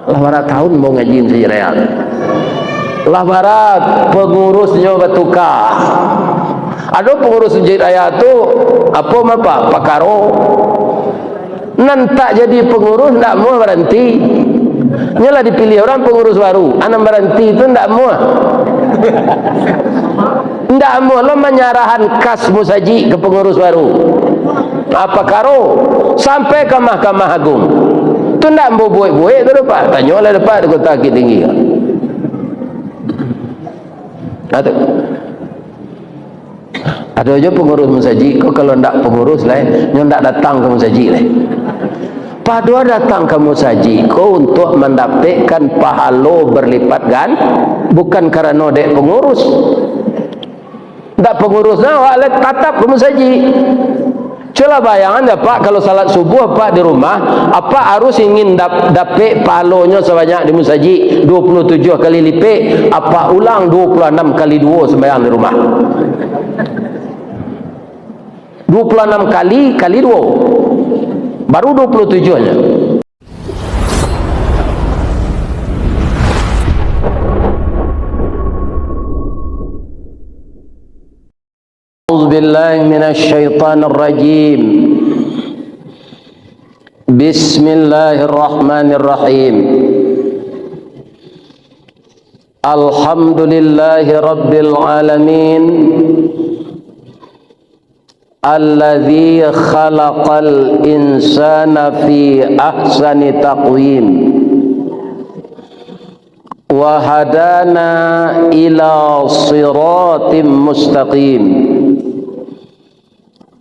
lah barat tahun mau ngaji Masjid Raya. Lah barat pengurusnya bertukar. Ada pengurus Masjid Raya tu apa pakaro. Nan tak jadi pengurus ndak mau berhenti. Nyalah dipilih orang pengurus baru. Anak berhenti itu ndak mau. Ndak mau lo menyarahan kas musaji ke pengurus baru. Apa karo sampai ke Mahkamah Agung. Tu ndak mau buik-buik tu dapat. Tanyalah dapat di Kota Bukit Tinggi. Ada aja pengurus musaji. Kau kalau ndak pengurus lah, ndak datang ke musaji lah. Padua datang ke musaji kau untuk mendapatkan pahala berlipat kan, bukan karena dek pengurus. Ndak pengurusnya awak tatap ke musaji. Coba bayangan ya Pak, kalau salat subuh Pak di rumah, apa harus ingin dapat pahalanya sebanyak di musaji 27 kali lipat, apa ulang 26 kali 2 sembahyang di rumah? 26 kali 2 baru 27 nya. A'udzubillahi minasyaitonir rajim. Bismillahirrahmanirrahim. Alhamdulillahi rabbil alamin. Alladzi khalaqal insana fi ahsani taqwim wa hadana ila siratim mustaqim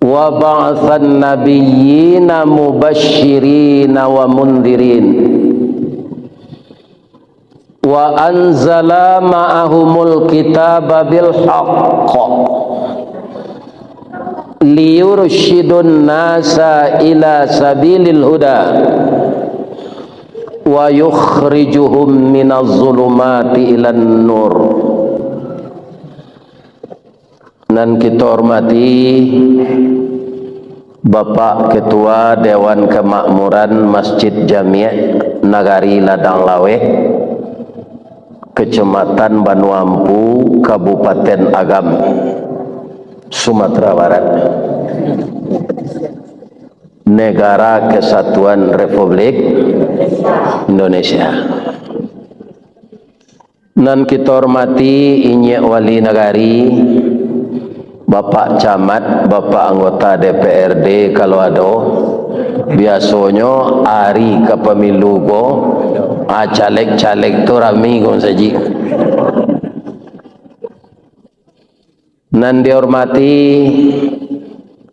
wa ba'athan nabiyyina mubashshirina wa mundhirin wa anzala ma'ahumul kitaba bil haqq liyurshidun nasa ila sabilil huda wa yukhrijuhum minaz zulumati ilan nur. Dan kita hormati Bapak Ketua Dewan Kemakmuran Masjid Jami' Nagari Ladang Lawe, Kecamatan Banuampu, Kabupaten Agam, Sumatera Barat, Negara Kesatuan Republik Indonesia. Dan kita hormati Inyek Wali Nagari, Bapak Camat, Bapak anggota DPRD kalau ada. Biasanya hari ke pemilu go, caleg-caleg tu rami go saji. Nan dihormati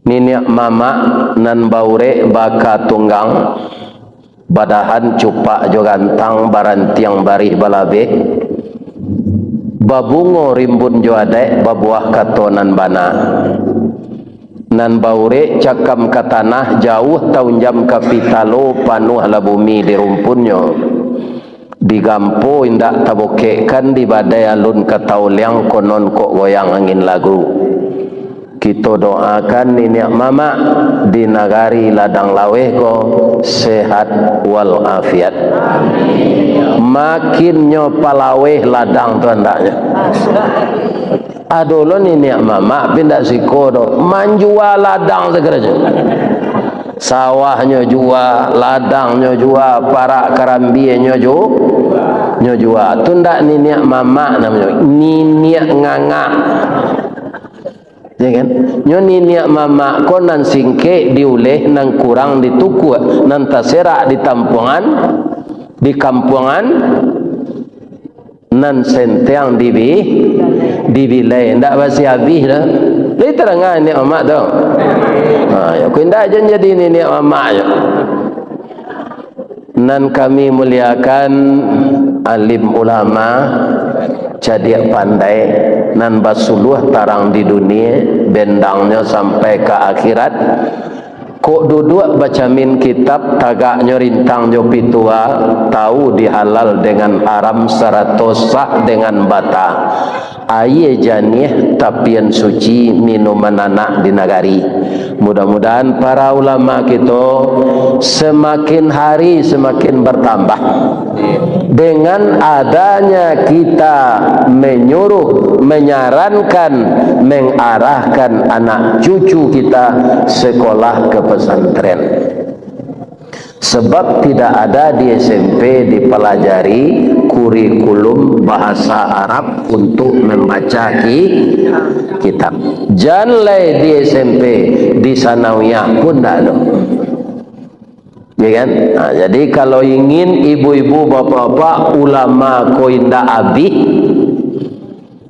Niniak Mama nan baure baka tunggang badahan cupak jo gantang barantiang barih balabe babungo rimbun jo adek babuah katonan bana nan baure cakam ke tanah jauh tahun jam kapitalo panuh la bumi di rumpunnya digampo indak tabokekan di badai alun katauliang konon kok goyang angin lagu. Kita doakan Niniak Mama di Nagari Ladang Lawe ko sehat wal afiat. Makin nyo palawe ladang tu andaknya. Aduh lo Niniak Mama pindah siko do manjua ladang segeraja. Sawahnya jua, ladangnya jua, para karambinya jua. Tunda Niniak Mama namanya, Niniak nganga. Ya kan? Nyo Niniak Mama ko nan singke diuleh nang kurang dituku nan tasera di tampungan di kampungan nan senteang dibilai ndak basi habis dah. Dia terangan Niniak Mama tu. Ya ku ndak jadi Niniak Mama ya. Nan kami muliakan alim ulama cadia pandai nan basuluh tarang di dunia bendangnya sampai ke akhirat kok duduk bacamin kitab tagaknya rintang jo pitua tahu dihalal dengan haram seratus sah dengan bata aye janih tapian suci minuman anak di nagari. Mudah-mudahan para ulama kita semakin hari semakin bertambah. dengan adanya kita menyuruh, menyarankan, mengarahkan anak cucu kita sekolah ke pesantren. Sebab tidak ada di SMP dipelajari kurikulum bahasa Arab untuk membaca kitab. Jangan di SMP, di sanawiyah pun tidak ada. Ya kan? Nah, jadi kalau ingin ibu-ibu, bapak-bapak, ulama ko indah abi,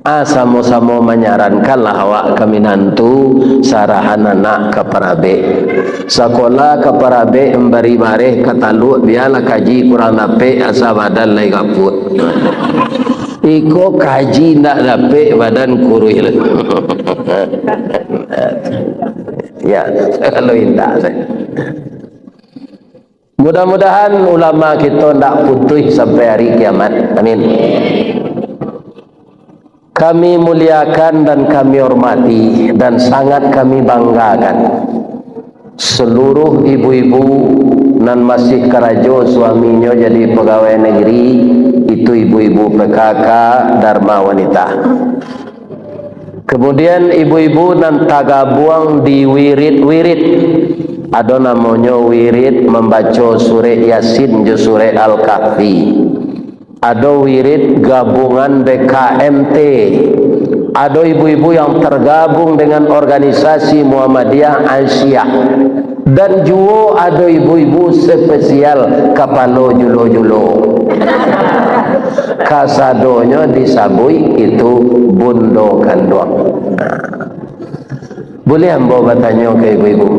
sama-sama menyarankanlah awak kami nantu sarahan anak ke parabe. Sekolah ke parabe embari bareh katalu biarlah kaji kurang dapat asa badan lai kaput. Iko kaji ndak dapat badan kuruil. Ya, kalau indah saya. Mudah-mudahan ulama kita ndak putus sampai hari kiamat. Amin. Kami muliakan dan kami hormati dan sangat kami banggakan seluruh ibu-ibu nan masih kerajo suaminya jadi pegawai negeri, itu ibu-ibu PKK Dharma Wanita. Kemudian ibu-ibu nan tagabuang di wirid-wirid, ada namanya wirid membaca surah Yasin je surah Al-Kahfi. Ada wirid gabungan BKMT, ada ibu-ibu yang tergabung dengan organisasi Muhammadiyah Asia, dan juga ada ibu-ibu spesial kapalo julo-julo. Kasadonya disabui itu bundo kanduang. Boleh hamba bertanya ke ibu-ibu?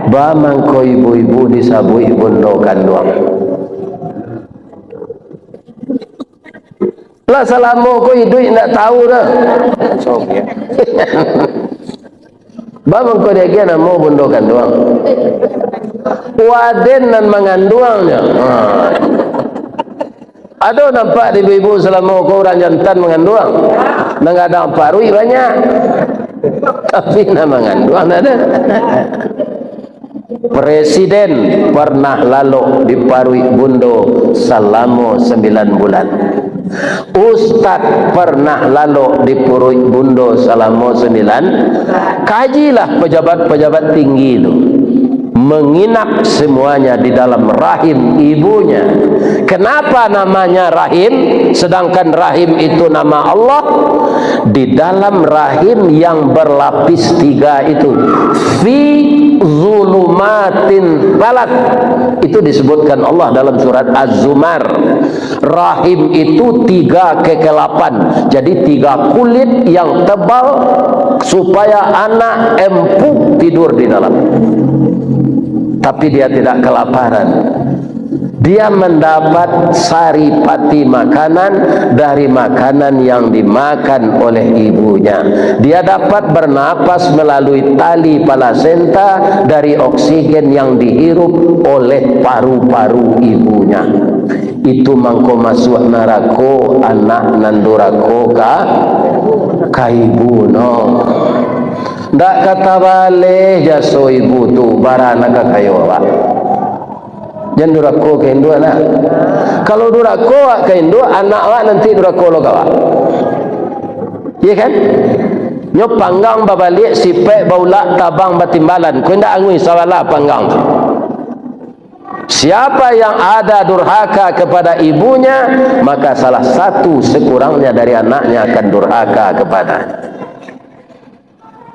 Ba mangko ibu-ibu disabui bundo kanduang? Lah selama kau hidup nak tahu dah. Bang kau dia kena mau bundokan doang. Waden dan menganduangnya. Ada nampak ibu-ibu selama kau orang jantan menganduang. Nggak ada parui banyak. Tapi nak menganduang ada. Presiden pernah lalu diparui bundo selama 9 bulan. Ustaz pernah lalu dipurui bundo selama 9. Kajilah pejabat-pejabat tinggi itu menginap semuanya di dalam rahim ibunya. Kenapa namanya rahim sedangkan rahim itu nama Allah? Di dalam rahim yang berlapis 3 itu fi zulumatin balat, itu disebutkan Allah dalam surat Az-Zumar. Rahim itu 3 kekelapan, jadi 3 kulit yang tebal supaya anak empuk tidur di dalam. Tapi dia tidak kelaparan. Dia mendapat saripati makanan dari makanan yang dimakan oleh ibunya. Dia dapat bernapas melalui tali plasenta dari oksigen yang dihirup oleh paru-paru ibunya. Itu mangko masuk neraka anak nandurako ka ibu no. Ndak kata balik jaso ibu tu barana ka kayo Pak. Jangan durako ke Indo anak. Kalau durako ke Indo anak awak nanti durako lo kawak. Iya kan? Nyo panggang babalik sipek baulak tabang batimbalan. Kau ndak angui sawala panggang tu. Siapa yang ada durhaka kepada ibunya, maka salah satu sekurangnya dari anaknya akan durhaka kepadanya.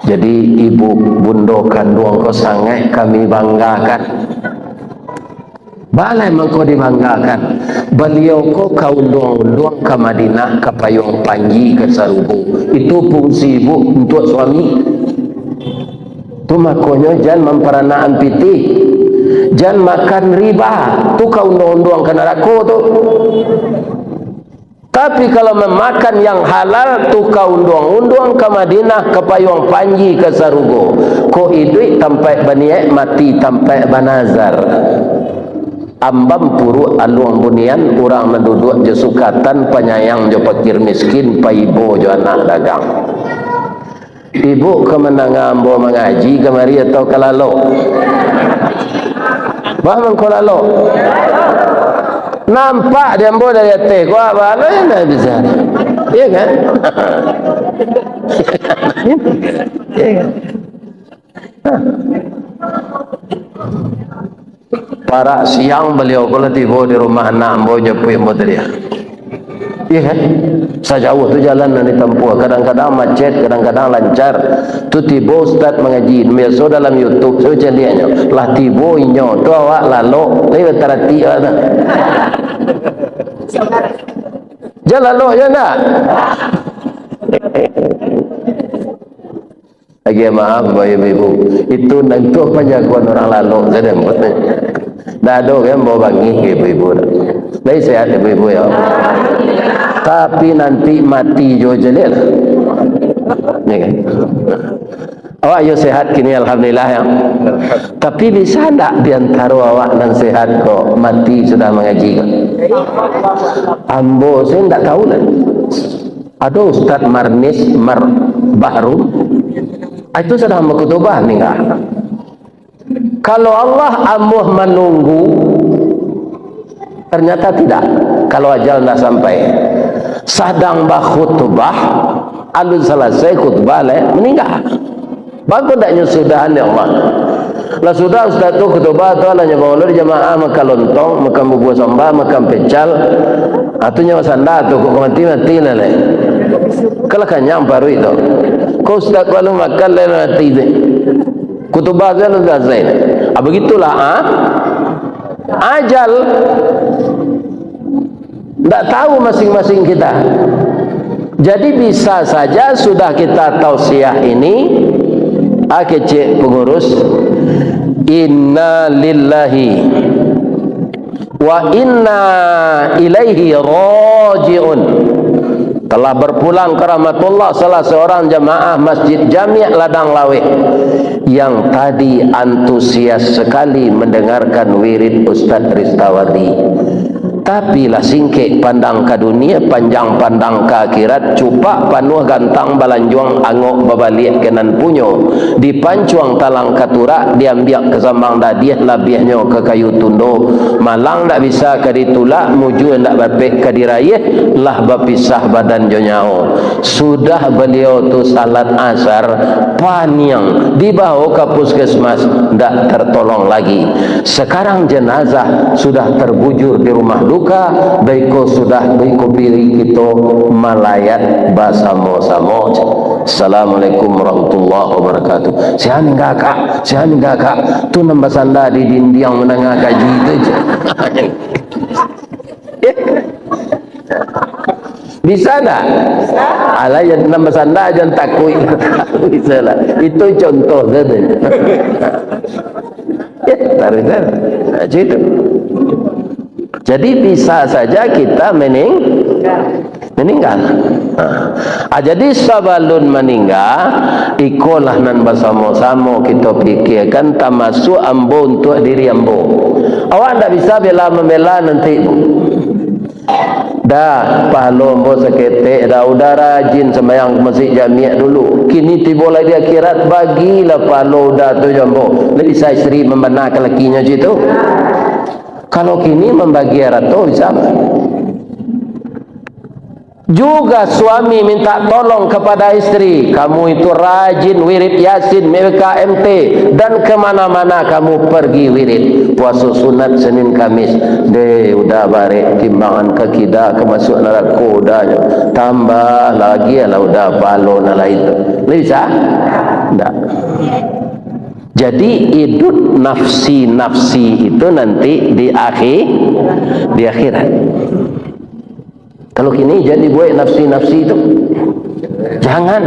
Jadi ibu bundo kandung kau sangat kami banggakan. Balai mengkau dibanggakan. Beliau kau undang-undang ke Madinah, ke Payung Panji, ke Sarubu. Itu fungsi ibu untuk suami. Tu makonyo jangan memperanaan pitih, jangan makan riba. Tu kau undang-undang ke neraka tu. Tapi kalau memakan yang halal, tu kau undang-undang ke Madinah, ke Payung Panji, ke Sarubu. Kau hidup tampai baniak mati tampai banazar. Ambam puru aluang bunian orang menduduk je sukatan penyayang je fakir miskin paibo je anak dagang. Ibu kemenangan ambo mengaji kemari atau kalalo? Bah mengko lalo. nampak dia ambo dari atas kau apa lah bisa. Iya kan? Iya kan? Para siang beliau kalau tiba di rumah anak ambo nyepuh ambo dia. Iya kan? Sejauh tu jalan yang ditempuh, kadang-kadang macet, kadang-kadang lancar. Tu tiba ustaz mengaji, biasa dalam YouTube saya celiaknya. Lah tiba inyo, tu awak lalu, lewat terati ada. Jalan lalu je nak. Lagi maaf bapak ibu, itu apa jagoan orang lalu saja. Dah ada kan bawa bangi ke ibu-ibu dah. Baik sehat ibu-ibu ya. Tapi nanti mati jo jelil. Ya kan? Awak yo sehat kini alhamdulillah ya. Tapi bisa tak di antara awak dan sehat kok mati sudah mengaji kok? Ambo saya tak tahu lah. Ada Ustaz Marnis Bahrum. Itu sudah mengkutubah nih enggak? Kalau Allah amuh menunggu, ternyata tidak. Kalau ajal tidak sampai, sedang khutbah, alun selesai khutbah meninggal. Bagus taknya sudahan ya Allah. Lah sudah Ustaz tu khutbah tu lah nyawa jamaah makan lontong, makan bubur sambal, makan pecal. Atunya sanda tu kok mati lah le. Kalau kenyang baru itu. Kau Ustaz kalau makan le mati tu. Khutbah tu sudah selesai. Begitulah ajal. Tak tahu masing-masing kita. Jadi bisa saja sudah kita tausiah ini cek pengurus, inna lillahi wa inna ilaihi raji'un, telah berpulang ke rahmatullah salah seorang jamaah Masjid Jami' Ladang Laweh yang tadi antusias sekali mendengarkan wirid Ustaz Ristawati. Tapi lah singkek pandang ke dunia, panjang pandang ke akhirat, cupak panuh gantang balanjuang angok babalik kenan punyo, dipancuang talang katurak, diambil ke sambang dadiah labiahnya ke kayu tundo, malang tak bisa ke ditulak, muju tak berpek ke dirayah, lah berpisah badan jonyao. Sudah beliau tu salat asar, paniang, dibawa ke puskesmas, tak tertolong lagi. Sekarang jenazah sudah terbujur di rumah duka, baiko sudah baiko pilih kita malayat basamo-samo. Assalamualaikum warahmatullahi wabarakatuh. Sihan enggak kak tu nambah sanda di dinding menengah gaji itu je. Bisa tak? Alah yang nambah sanda jangan takut. Bisa lah. Itu contoh saja. Tarik saja. Itu. Jadi bisa saja kita meninggal. Jadi sabalun meninggal, ikolah nan bersama-sama kita fikirkan termasuk ambo untuk diri ambo. Awak tak bisa bela-membela nanti. Dah pahala ambo seketik, dah udah rajin sembahyang ke Masjid Jami' dulu. Kini tiba lagi akhirat, bagilah pahala udah tu jambo. Lebih saya isteri membenarkan lakinya situ. Kalau kini membagi ratu sama. Juga suami minta tolong kepada istri, kamu itu rajin wirid Yasin, MKMT, dan kemana-mana kamu pergi wirid. Puasa sunat Senin Kamis, udah barek timbangan kekidah kemasuk neraka udahnya. Tambah lagi lah udah balon lah itu. Bisa? Tak. Jadi hidup nafsi itu nanti di akhirat. Kalau kini jadi buat nafsi itu, jangan.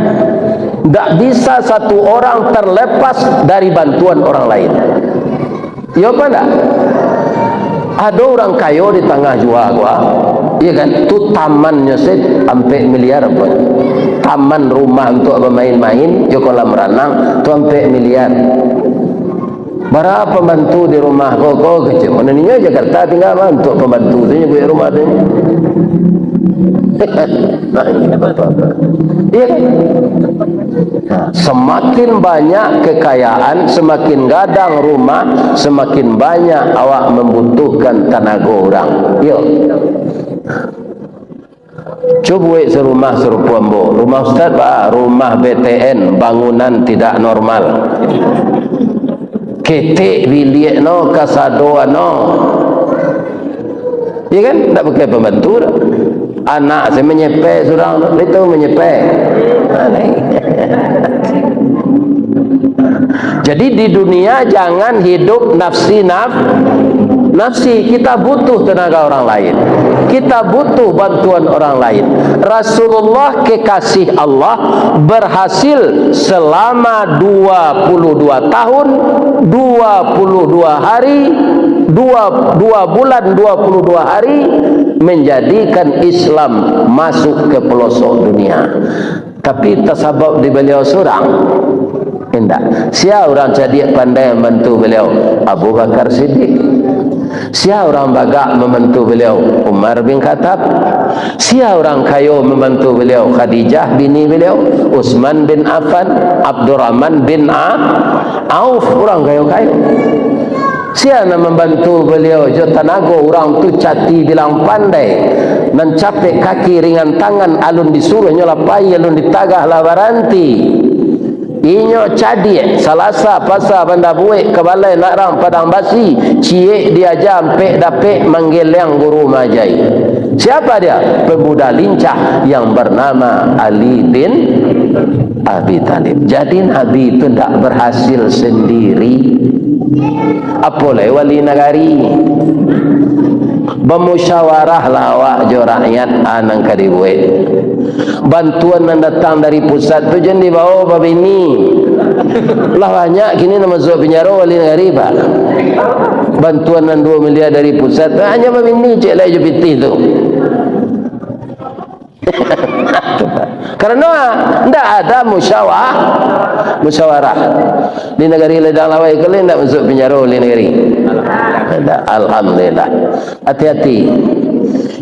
Tak bisa satu orang terlepas dari bantuan orang lain. Ya apa tak? Ada orang kaya di tengah jua gua, iya kan? Tu tamannya sampai miliar pun. Taman rumah untuk bermain-main, yo kolam renang, tu sampai miliar. Berapa pembantu di rumah kau kecil? Mana ni Jakarta tinggal apa untuk pembantu tu buat rumah tu? Iya kan? Semakin banyak kekayaan, semakin gadang rumah, semakin banyak awak membutuhkan tenaga orang. Yuk. Cuba serumah serupa ambo. Rumah Ustaz pak, rumah BTN, bangunan tidak normal. Ketik bilik no, kasado no. Ya kan? Tak pakai pembantu dah. Anak saya menyepek surang, itu menyepek. Jadi di dunia jangan hidup nafsi. Kita butuh tenaga orang lain, kita butuh bantuan orang lain. Rasulullah kekasih Allah berhasil selama 22 tahun 22 hari 2 bulan 22 hari menjadikan Islam masuk ke pelosok dunia. Tapi tasabab di beliau seorang tidak. Siapa orang jadi pandai membantu beliau? Abu Bakar Siddiq. Siapa orang bagak membantu beliau? Umar bin Khattab. Siapa orang kayo membantu beliau? Khadijah bini beliau, Utsman bin Affan, Abdurrahman bin Auf. Orang kayo-kayo. Siapa nak membantu beliau? Jo tenaga orang tu cati bilang pandai, nan capek kaki ringan tangan, alun disuruh nyolapai, alun ditagah labaranti. Inyo cadi salasa pasa banda buik kebalai narang padang basi cie dia jampe dapek manggil yang guru majai. Siapa dia? Pemuda lincah yang bernama Ali bin Abi Talib. Jadi Nabi itu tidak berhasil sendiri. Apoleh wali negari bermusyawarah lawak jo rakyat anang kadibuet. Bantuan yang datang dari pusat tu jangan dibawa babini lah banyak kini nama masuk penjara wali negari pak. Bantuan yang 2 miliar dari pusat hanya babini cek lah jepiti tu. Karena tidak ada musyawarah di negeri ledang lawai kalian tidak masuk penjara oleh negeri. Alhamdulillah. Hati-hati.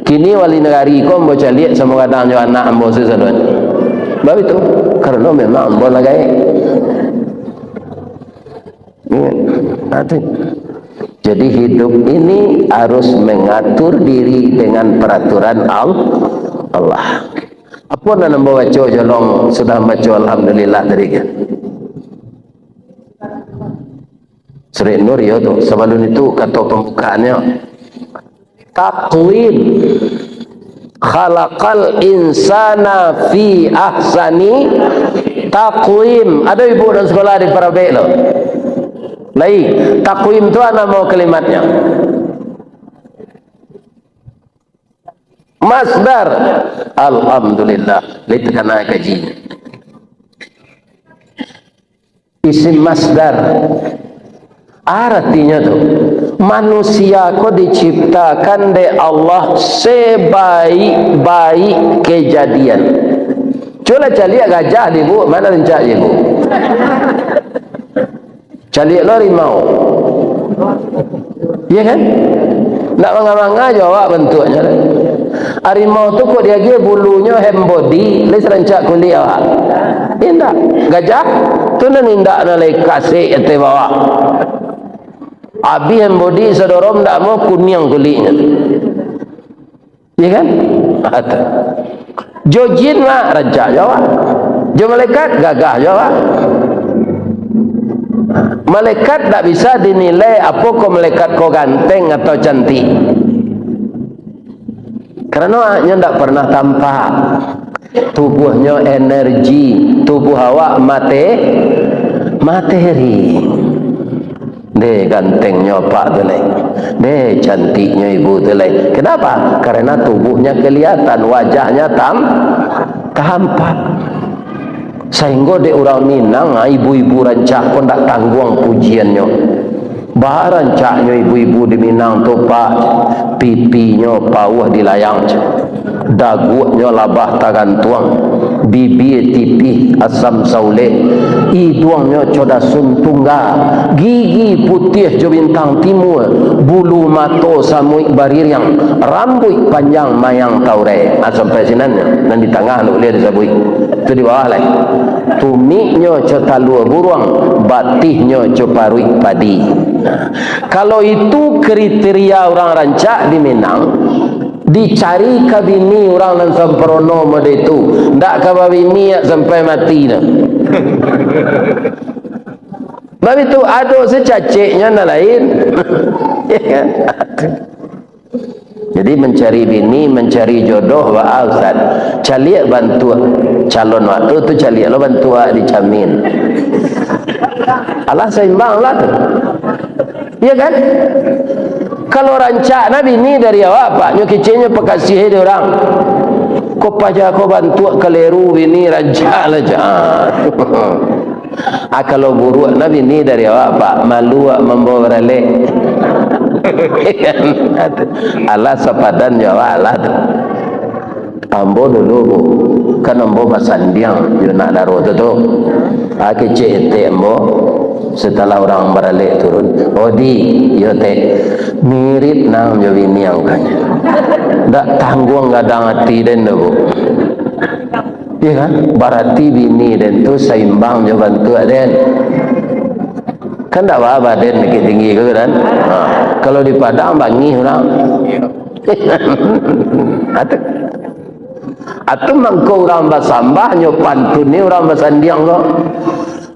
Kini wali negari kau mau lihat sama kadang jo anak ambo sesaduan. Baik itu karena memang ambo lagai. Jadi hidup ini harus mengatur diri dengan peraturan Allah. Apa nak baca jolong sudah baca alhamdulillah tadi kan. Surah Nur ya tu. Sebelum itu kata pembukaannya taqwim khalaqal insana fi ahsani taqwim. Ada ibu dan sekolah di Parabek lo. Lain taqwim tu ana mau kalimatnya. Masdar alhamdulillah itu kena gaji. Isim masdar artinya tu manusia ko diciptakan de Allah sebaik-baik kejadian. Coba cari gajah di bu, mana lencak je bu? Cari lo rimau, ya kan? Nak mangga-mangga jawab bentuknya. Harimau tu kok dia bulunya hembodi, les rancak kulit awak. Indak gajah tu nan indak nalai kasih ete bawa. Abi hembodi sedorom ndak mau kuning kulitnya. Ya kan? Jo jin lah rancak jawab. Jo malaikat gagah jawab. Malaikat tak bisa dinilai apa kau malaikat kau ganteng atau cantik. Karena hanya tidak pernah tampak. Tubuhnya energi, tubuh awak materi. Deh gantengnya pak tu lain, deh cantiknya ibu tu lain. Kenapa? Karena tubuhnya kelihatan, wajahnya tampak. Sehingga de orang Minang ibu-ibu rancak pun tak tanggung pujiannya. Bah rancaknya ibu-ibu di Minang tu pak pipinya pawah dilayang, dagunya labah tagan tuang, bibir tipih asam sauleh, hidungnya coda suntungga, gigi putih jo bintang timur, bulu mato samuik baririang, rambut panjang mayang taure. Sampai sinannya, dan di tengah nak lihat disabui. Itu di bawah lah. Tumiknya co talua buruang, batihnya co parui padi. Kalau itu kriteria orang rancak di Minang, dicari ke bini orang dan sempurna mode itu, ndak ke bini sampai mati dah. Sebab itu ada secaciknya nak lain. Jadi mencari bini, mencari jodoh, wah Ustaz, caliak bantu calon waktu tu caliak lo bantu dicamin. Allah seimbang lah tu. Ya kan? Kalau rancak Nabi ni dari awak pak, nyo kecenya pekasih dia orang. Kau paja kau bantu keliru bini rancak lah jangan. Kalau buruk Nabi ni dari awak pak, malu membawa beralek. Allah sepadan jawab Allah tu. Ambo dulu kan ambo basandiang yo nak daro tu tu. Kecil ete ambo setelah orang beralek turun. Odi yo te mirip nang yo bini yang kan. Dak tanggung gadang hati den tu. Ya kan? Berarti bini den tu seimbang yo bantu den. Kan tak apa-apa den dikit tinggi ke kan? Kalau di Padang bangi orang. Atau mangko orang basambah nyo pantun ni orang basandiang lo.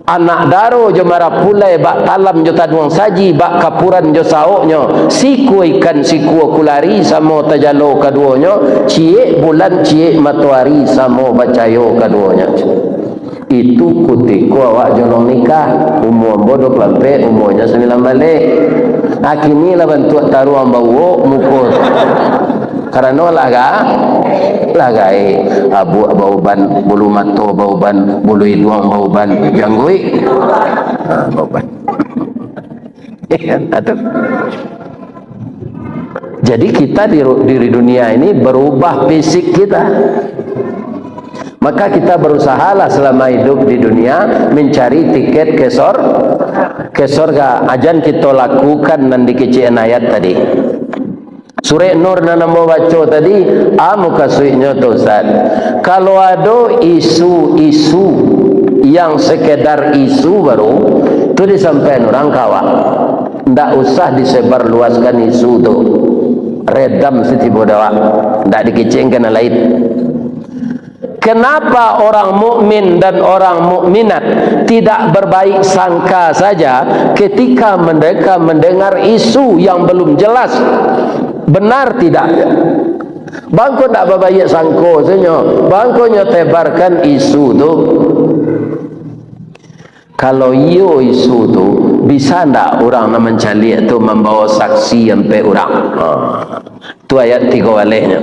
Anak daro jo marah pulai bak talam jo taduang saji bak kapuran jo saoknyo siku ikan siku kulari samo tajalo kaduonyo cie bulan cie matahari samo bacayo kaduonyo. Itu kutiku awak jolong nikah umur bodoh lampe umurnya 9 balik. Kini lah bantu taruh ambawo mukul karena laga abu bauban bulu mato bauban bulu hidung bauban janggui bauban. Jadi kita di dunia ini berubah fisik kita. Maka kita berusahalah selama hidup di dunia mencari tiket ke surga. Ajan kita lakukan nanti kecil ayat tadi. Surah Nur na namo baca tadi, muka suiknya tu Ustaz. Kalau ada isu-isu yang sekedar isu baru, tu disampaikan orang kawan. Ndak usah disebar luaskan isu tu. Redam setiap dawa. Ndak dikecengkan lain. Kenapa orang mukmin dan orang mukminat tidak berbaik sangka saja ketika mereka mendengar isu yang belum jelas benar tidak? Bangko tak berbaik sangka saja, bangko tebarkan isu tu. Kalau iyo isu tu bisa ndak orang nak mencari tu membawa saksi sampai orang? Tu ayat 3 walehnya.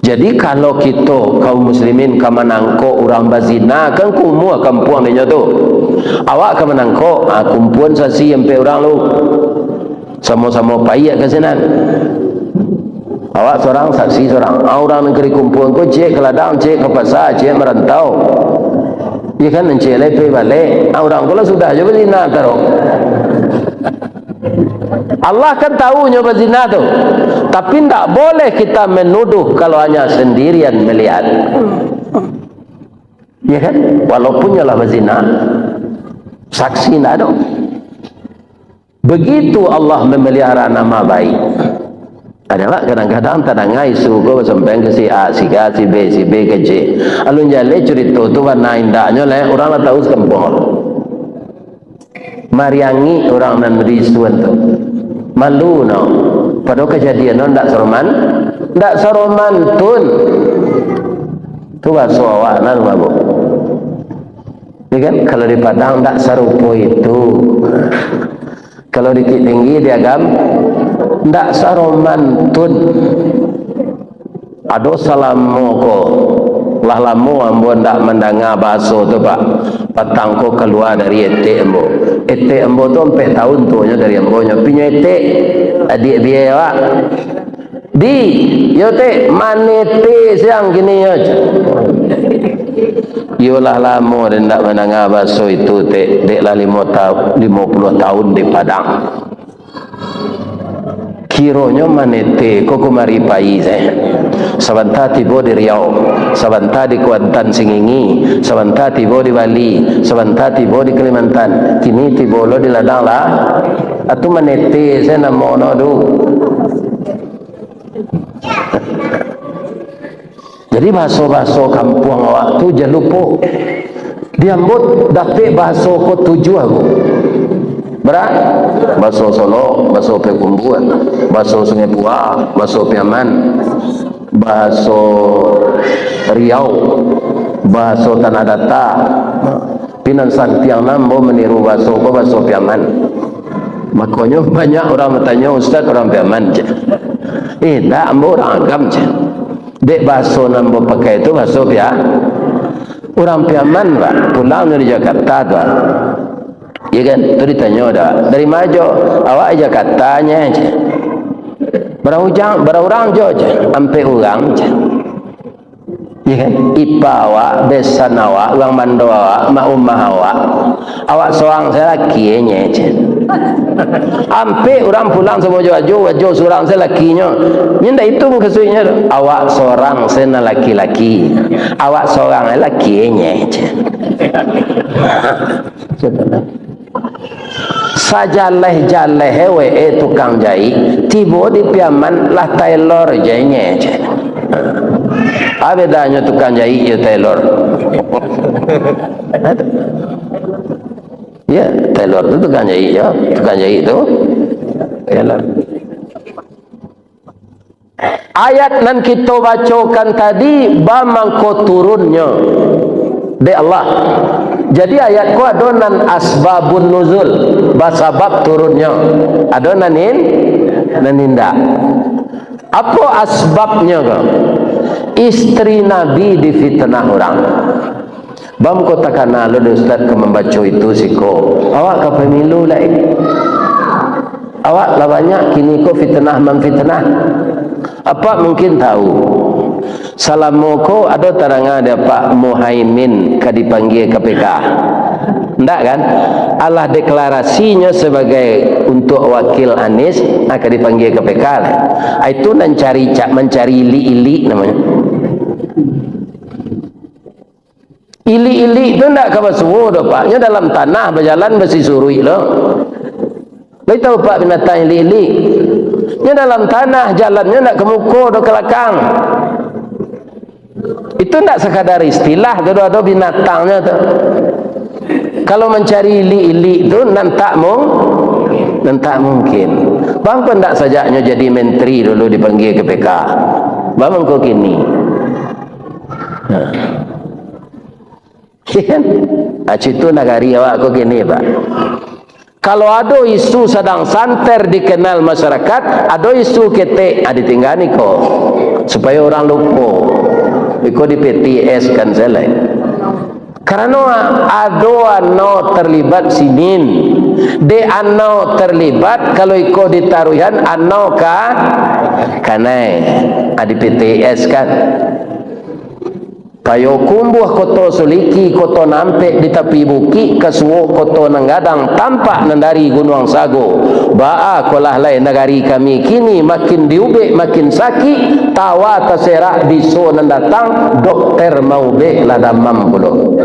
Jadi kalau kita kaum muslimin ke menangkok orang bazina kan kumua kampung dia tu. Awak ke menangkok kumpuan saksi sampai orang lu. Sama-sama payah ke sana. Awak seorang saksi seorang. Orang negeri kumpuan ko cek ke ladang, cek ke pasar, cek merantau. Ya kan cek lepe balik. Orang ko lah sudah je bazina taruh. Allah kan tahu nyoba zina tu, tapi tidak boleh kita menuduh kalau hanya sendirian melihat. Ya kan? Walaupun nyalah berzina, saksi tidak ada. Begitu Allah memelihara nama baik. Adalah kadang-kadang tadangai suku sampai ke si A, si K, si B, si B ke C. Alun jale cerita tu warna indahnya lah orang lah tahu sekampung. Mariangi orang nan berisuan tu. Malu no. Pada kejadian no ndak seroman, ndak seroman tun. Tu bahasa awak nan babu. Ya kan? Kalau di Padang ndak serupa itu. Kalau di tinggi di agam ndak seroman tun. Ado salamu ko. Lah lamu ambo ndak mendengar bahasa tu pak. Patang ko keluar dari ete ambo. Ete ambo tu 4 tahun tuanya dari ambo nya punya ete adik biaya wak di yo te manete siang gini yo Yolah lama dan tak mendengar bahasa itu deklah 50 tahun di Padang. Kiranya manete koko mari pai saya. Sebentar tiba di Riau, sebentar di Kuantan Singingi, sebentar tiba di Bali, sebentar tiba di Kalimantan. Kini tiba lo di ladang lah. Atu manete saya nama ono tu. Jadi bahasa-bahasa kampung awak tu jangan lupa. Diambut dapat bahasa ko tuju aku. Berat? Bahasa Solo, bahasa Pekumbuan, bahasa Sungai Pua, bahasa Piaman, bahasa Riau, bahasa Tanah Data. Pinan Santiang Nambo meniru bahasa ko bahasa Piaman. Makanya banyak orang bertanya, Ustaz orang Piaman je. Tak, ambo orang Agam je. Dek bahasa Nambo pakai itu bahasa Piaman. Orang Piaman pak, pulang dari Jakarta tu. Ya kan, tu ditanya dah. Dari Majo, awak Jakartanya je. Berapa orang je, sampai orang je. Ya kan, ipa awak, besan awak, orang mando awak, mak umah awak. Awak seorang saya lakinya je. Sampai orang pulang semua wajo seorang saya lakinya. Nyenda hitung kesuinya. Awak seorang saya laki-laki. Awak seorang lakinya je. Sajaleh hewe tukang jahit tiba di Piaman lah tailor jahitnya je. Apa bedanya tukang jahit ya tailor? Ya, tailor tu tukang jahit ya. Tukang jahit tu tailor. Ayat nan kita bacakan tadi bamangko turunnya de Allah. Jadi ayat ku adonan asbabun nuzul, basabab turunnya. Adonan naninda. Apa asbabnya kau? Istri Nabi difitnah orang. Bam ko takana lo Ustaz ke membaca itu siko. Awak ke pemilu lah ini. Awak lah banyak kini ko fitnah memfitnah. Apa mungkin tahu? Salamoko ada terangah ada Pak Muhaimin ke dipanggil KPK. Enggak kan? Allah deklarasinya sebagai untuk wakil Anies akan dipanggil KPK. Itu mencari ili-ili namanya. Ili-ili itu enggak kabar suwo dah Pak. Nya dalam tanah berjalan besi surui loh. Baik tahu Pak binatang ili-ili. Nya dalam tanah jalannya enggak ke muka dah ke belakang. Itu tidak sekadar istilah, ada binatangnya tu. Kalau mencari ili-ili itu nantak mungkin. Bang pun tak sajaknya jadi menteri dulu dipanggil KPK. Bang kau kini. Kan? Itu nagari awak kau kini Pak. Kalau ada isu sedang santer dikenal masyarakat, ada isu ketek, ditinggani kau supaya orang lupa. Iko di PTS kan selai. Karena ada ano terlibat sinin, de ano terlibat kalau iko ditaruhan ano kanai, di PTS kan. Payo kumbuh koto suliki koto nampek di tepi buki kesuwo koto nanggadang tampak nandari Gunung Sago. Baa kolah lain negari kami kini makin diubek makin sakit tawa terserak diso nandatang dokter mau be ladamam puluh.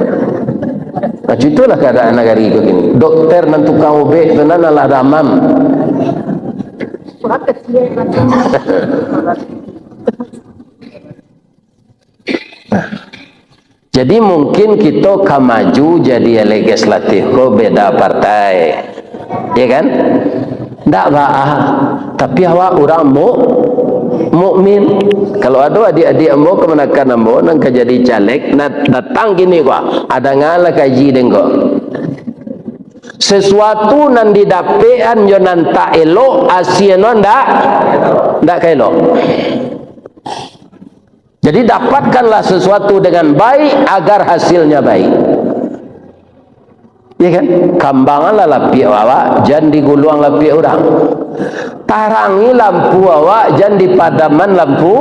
Nah itulah keadaan negari ko kini. Dokter nan tukang ubek tenan ladamam. Jadi mungkin kita kamaju jadi legislatif ko beda partai. Ya kan? Tak baah. Tapi awak orang mukmin. Kalau ada adik-adik ambo kemenakan ambo nang jadi caleg datang gini gua. Ada ngala kaji dengko. Sesuatu nan didapean yo nan tak elok asieno ndak kaelok. Jadi dapatkanlah sesuatu dengan baik agar hasilnya baik. Ya kan? Kambanganlah lapi awak, jangan diguluang lapi orang. Tarangi lampu awak, jangan dipadaman lampu.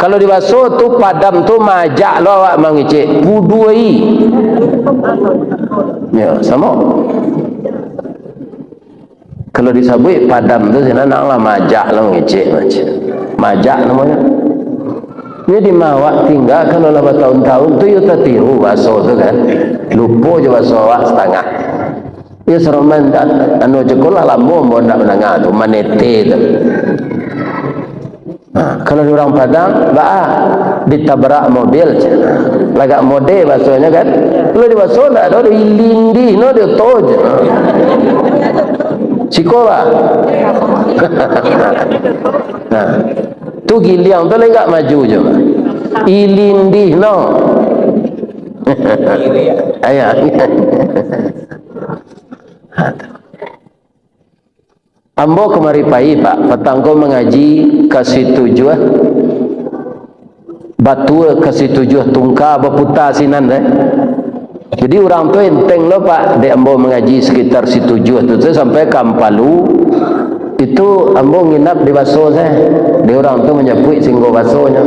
Kalau Kalau di baso tu padam tu majak lo awak mangicik puduai. Ya, sama. Kalau disabui padam tu senang lah majak lah mangicik macam. Majak namanya. Dia di mawak tinggal kalau lah bertahun-tahun tu you tertiru baso tu kan. Lupa je baso awak setengah. Ya seroman anu jekolah lambo mau ndak menengah tu manete tu. Kalau orang Padang ditabrak mobil lagak mode bahasanya kan. Kalau di bahasa tak ada ilindi no dia toj. Cikola. Nah, tu giliang tu lagak maju je. Ilindi no. Ayah. Ambo kemari pai pak, petangko mengaji kasih tujuh batu kasih tujuh tungka berputar sinan deh. Jadi orang tu enteng lo pak, de ambo mengaji sekitar si tujuh tu sampai Kampalu itu ambo nginap di baso saya. Dia orang tu menyebut singgo basonya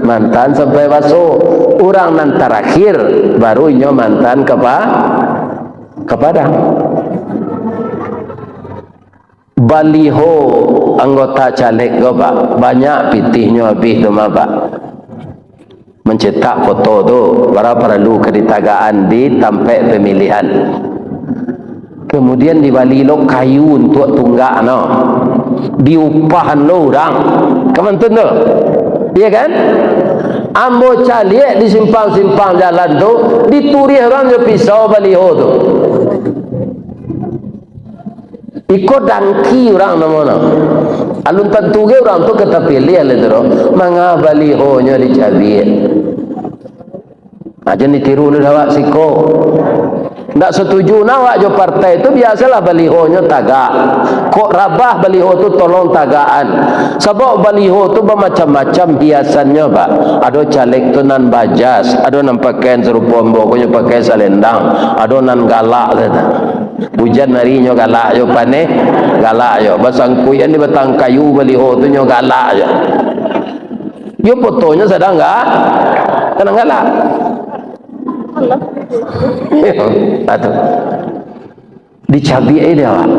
mantan sampai baso. Orang nan terakhir baru nyo mantan ke Padang. Baliho anggota caleg go pak banyak pitihnya habis tu pak mencetak foto tu para perlu keditagaan di tempat pemilihan. Kemudian di Balilo kayu untuk tunggak no diupahan lo orang kementun tu iya kan. Ambo caliek di simpang-simpang jalan tu dituri orang je pisau baliho tu ikut dangki orang namanya. Alun tentu ke orang tu kata pilih ale tu manga baliho nya dicabik. Aja ditiru lu awak siko. Ndak setuju nawak jo partai tu biasalah baliho nya tagak. Kok rabah baliho tu tolong tagaan. Sebab baliho tu bermacam-macam hiasannya pak. Ada caleg tu nan bajas, ada nan pakaian serupa mboknya pakai selendang, ada nan galak kata. Hujan hari nyo galak yo paneh galak yo basangkuyan di batang kayu baliho tu nyo galak yo yo fotonya sedang enggak tenang galak atuh dicabi dia awak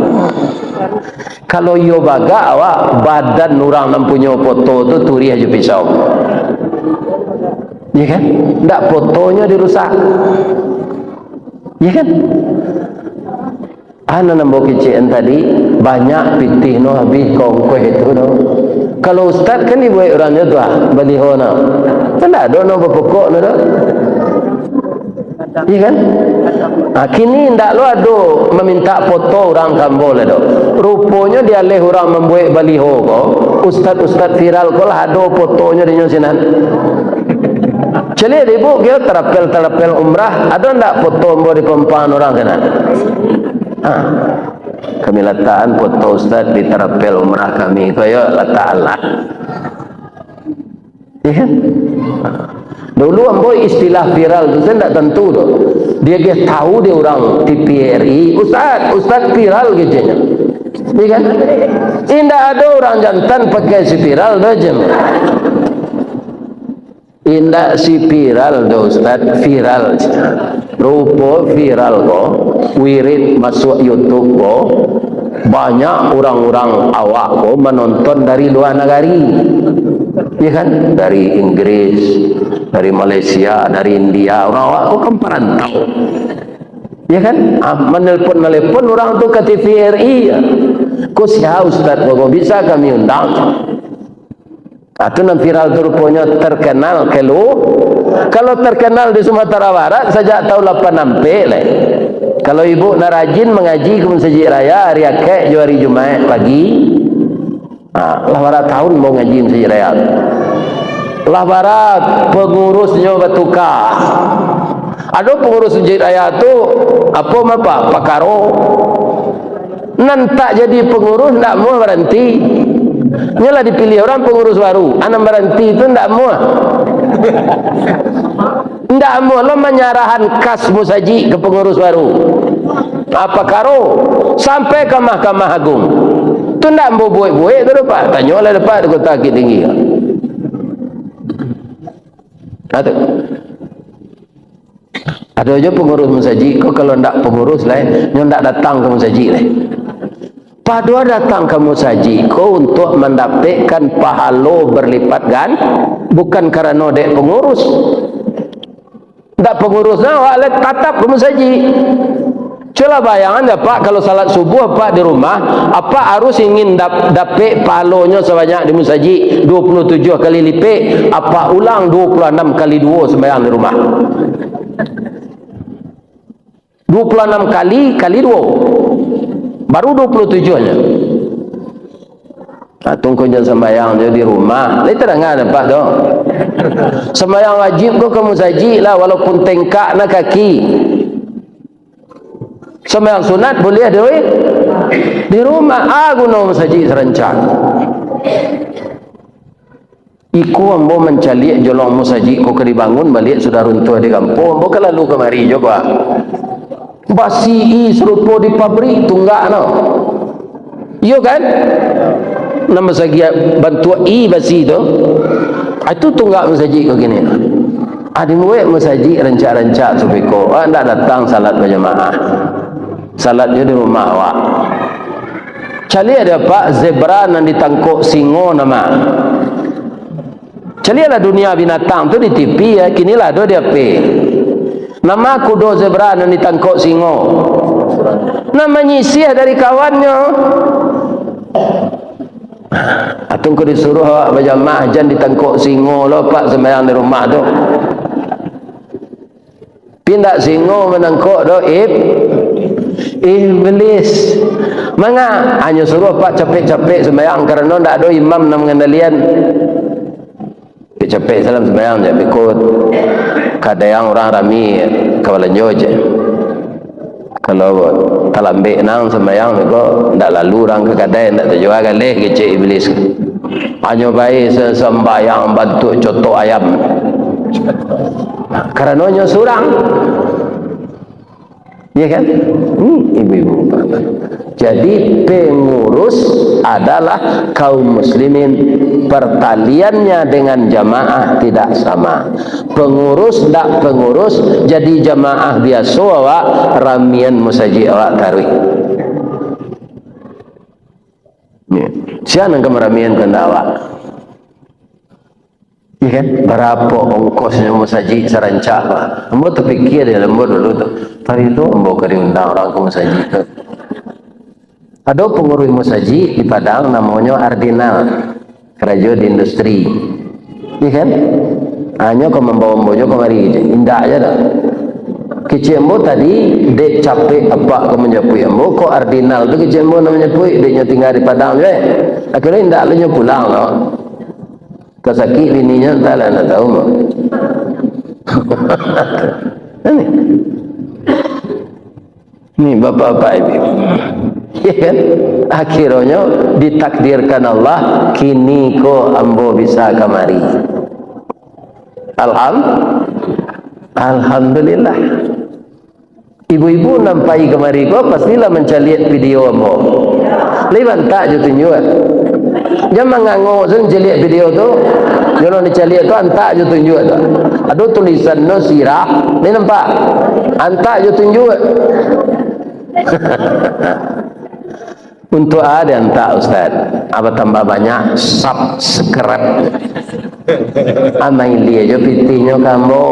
kalau yo baga awak badan orang nan punya foto tu turi aja pisau ya kan ndak fotonya dirusak ya kan. Ana nambah kecil tadi banyak pitih no habis kongkoh itu no. Kalau ustaz kan dibuat orangnya tu baliho no. Kan ada no berpokok no. Iya kan? Kini ndak lo ada meminta foto orang Kambo le do. Rupanya dia leh orang membuat baliho ko. Ustaz viral ko lah ada fotonya di sinan. Celi ibu dia terapel umrah ada ndak foto membuat di pempan orang sana. Kami letakkan foto ustaz di terapel umrah kami kaya letakkanlah ya kan. Dulu ambo istilah viral tu saya tak tentu tu dia tahu dia orang TVRI ustaz viral gitu ya kan. Indah ada orang jantan pakai si viral aja indah si viral do ustaz viral rupa viral ko wirid masuk YouTube ko banyak orang-orang awak ko menonton dari luar negeri ya kan dari Inggris dari Malaysia dari India orang awak ko kan perantau ya kan menelpon orang tu ke TVRI ko siapa ustaz ko bisa kami undang. Itu nan viral tu rupanya terkenal kalau terkenal di Sumatera Barat saja tahu 8 nampak lah. Kalau ibu nak rajin mengaji ke Masjid Raya hari akek hari Jumaat pagi lah barat tahun mau ngaji Masjid Raya lah barat pengurusnya bertukar. Ada pengurus Masjid Raya tu apa pakaro nan tak jadi pengurus tak mau berhenti. Nyalah dipilih orang pengurus baru anak berhenti itu tidak mau lo menyarahan kas musaji ke pengurus baru apa karo sampai ke Mahkamah Agung itu tidak mau buat-buat itu pak tanya oleh depan di Kota Bukit Tinggi Ada aja pengurus masjid, kau kalau ndak pengurus lain, ndak datang ke masjid lain. Padua datang ke masjid kau untuk mendapatkan pahala berlipat kan, bukan karena dek pengurus. Ndak pengurus nah, awak tatap ke masjid. Coba bayangan ya Pak, kalau salat subuh Pak di rumah, apa harus ingin dapat pahalanya sebanyak di masjid 27 kali lipat, apa ulang 26 kali 2 sembahyang di rumah? 26 kali 2 baru 27 nya. Nah, tunggu jangan sembahyang dia di rumah. Lain terang Pak dong. Sembahyang wajib kau ke masjid lah, walaupun tengkak na kaki. Sembahyang sunat boleh ada di rumah. Guna masjid serencang. Iku ambo mencalik jolong masjid kau dibangun balik sudah runtuh di kampung. Ambo lalu kemari coba. Basi serupa di pabrik tunggak no. Iya kan? Nama segi bantu basi tu. Itu tunggak masjid kau gini. Adi muwe masjid rencak-rencak supiko. Anda datang salat berjamaah. Salatnya di rumah awak. Cali ada Pak zebra yang ditangkuk singo nama. Cali ada dunia binatang tu di TV ya. Kinilah do dia pe. Nama kudo zebra yang ditangkuk singo. Nama nyisih dari kawannya. Atung ku disuruh awak berjamaah jangan ditangkuk singo lo Pak sembahyang di rumah tu. Pindah singo menangkuk do iblis. Manga hanya suruh Pak capek-capek sembahyang karena ndak ada imam nak mengendalian. Capek salam sembahyang je ikut kadang orang rami kawalan je. Kalau tak lambik nang sembahyang ko ndak lalu orang ke kadai ndak terjual galih kecik iblis. Hanya baik sembahyang bantu cotok ayam. Karena nya surang. Ya kan? Ibu-ibu. Jadi pengurus adalah kaum muslimin, pertaliannya dengan jamaah tidak sama. Pengurus tak pengurus jadi jamaah biasa awak ramian masjid awak tarik. Siapa yang kemeramian kena awak? Ya kan? Berapa ongkosnya masjid serancak Pak? Ambo terfikir dia lembu dulu tu. Hari itu ambo diundang orang ke masjid tu. Ada pengurus masjid di Padang namanya Ardinal, kerja di industri. Ya kan? Hanya kau membawa ambonya kemari indah aja dah. Kecil ambo tadi dek capek apa kau menjapui ambo kau Ardinal tu kecil ambo namanya pui deknya tinggal di Padang je. Akhirnya indah lalunya pulang loh. Kasaki bininya entahlah nak tahu mah. Ini bapak-bapak ibu. Ya kan? Akhirnya ditakdirkan Allah kini ko ambo bisa kamari. Alhamdulillah. Ibu-ibu nampai kamari ko pastilah mencari video ambo. Leban tak je tunjuk. Jangan nganggo sen celiak video tu. Jangan diceliak tu antak je tunjuk tu. Ada tulisan no sirah. Ni nampak. Antak je tunjuk. Untuk ada antak Ustaz. Apa tambah banyak subscribe. Amai dia je pitinya kamu.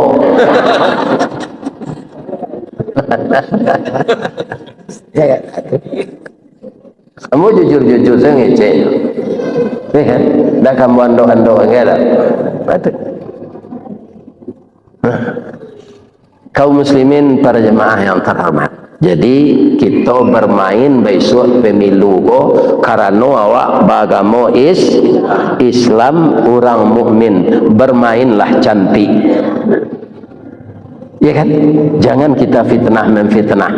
Ya. Kamu jujur-jujur saya ngecek. Ya kan? Dah kamu andok-andok enggak lah. Patut. Kaum muslimin para jemaah yang terhormat. Jadi kita bermain besok pemilu ko karena awak bagamo Islam orang mukmin, bermainlah cantik. Ya kan? Jangan kita fitnah memfitnah.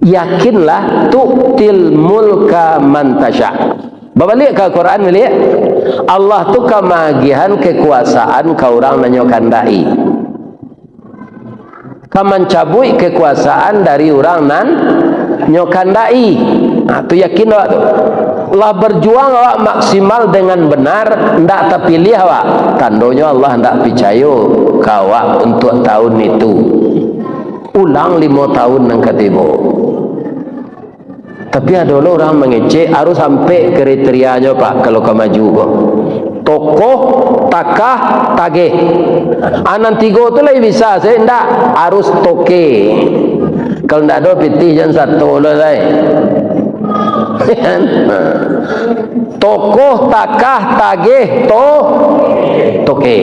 Yakinlah tu'til mulka man tasya. Balik ke Quran balik. Allah tu kemagihan kekuasaan kau orang nanyo kandai. Kaman cabui kekuasaan dari orang nan nyokandai. Nah, tu yakin awak tu. lah berjuang awak maksimal dengan benar, ndak terpilih awak, tandanya Allah ndak percaya kawak untuk tahun itu. Ulang 5 tahun nang ketiba. Tapi ada orang mengecek harus sampai kriterianya Pak kalau kau maju kok. Tokoh, takah, tagih. Anan 3 tu lagi bisa, saya ndak harus toke. Kalau ndak ada pitih jangan satu lah saya. Tokoh, takah, tagih, toke.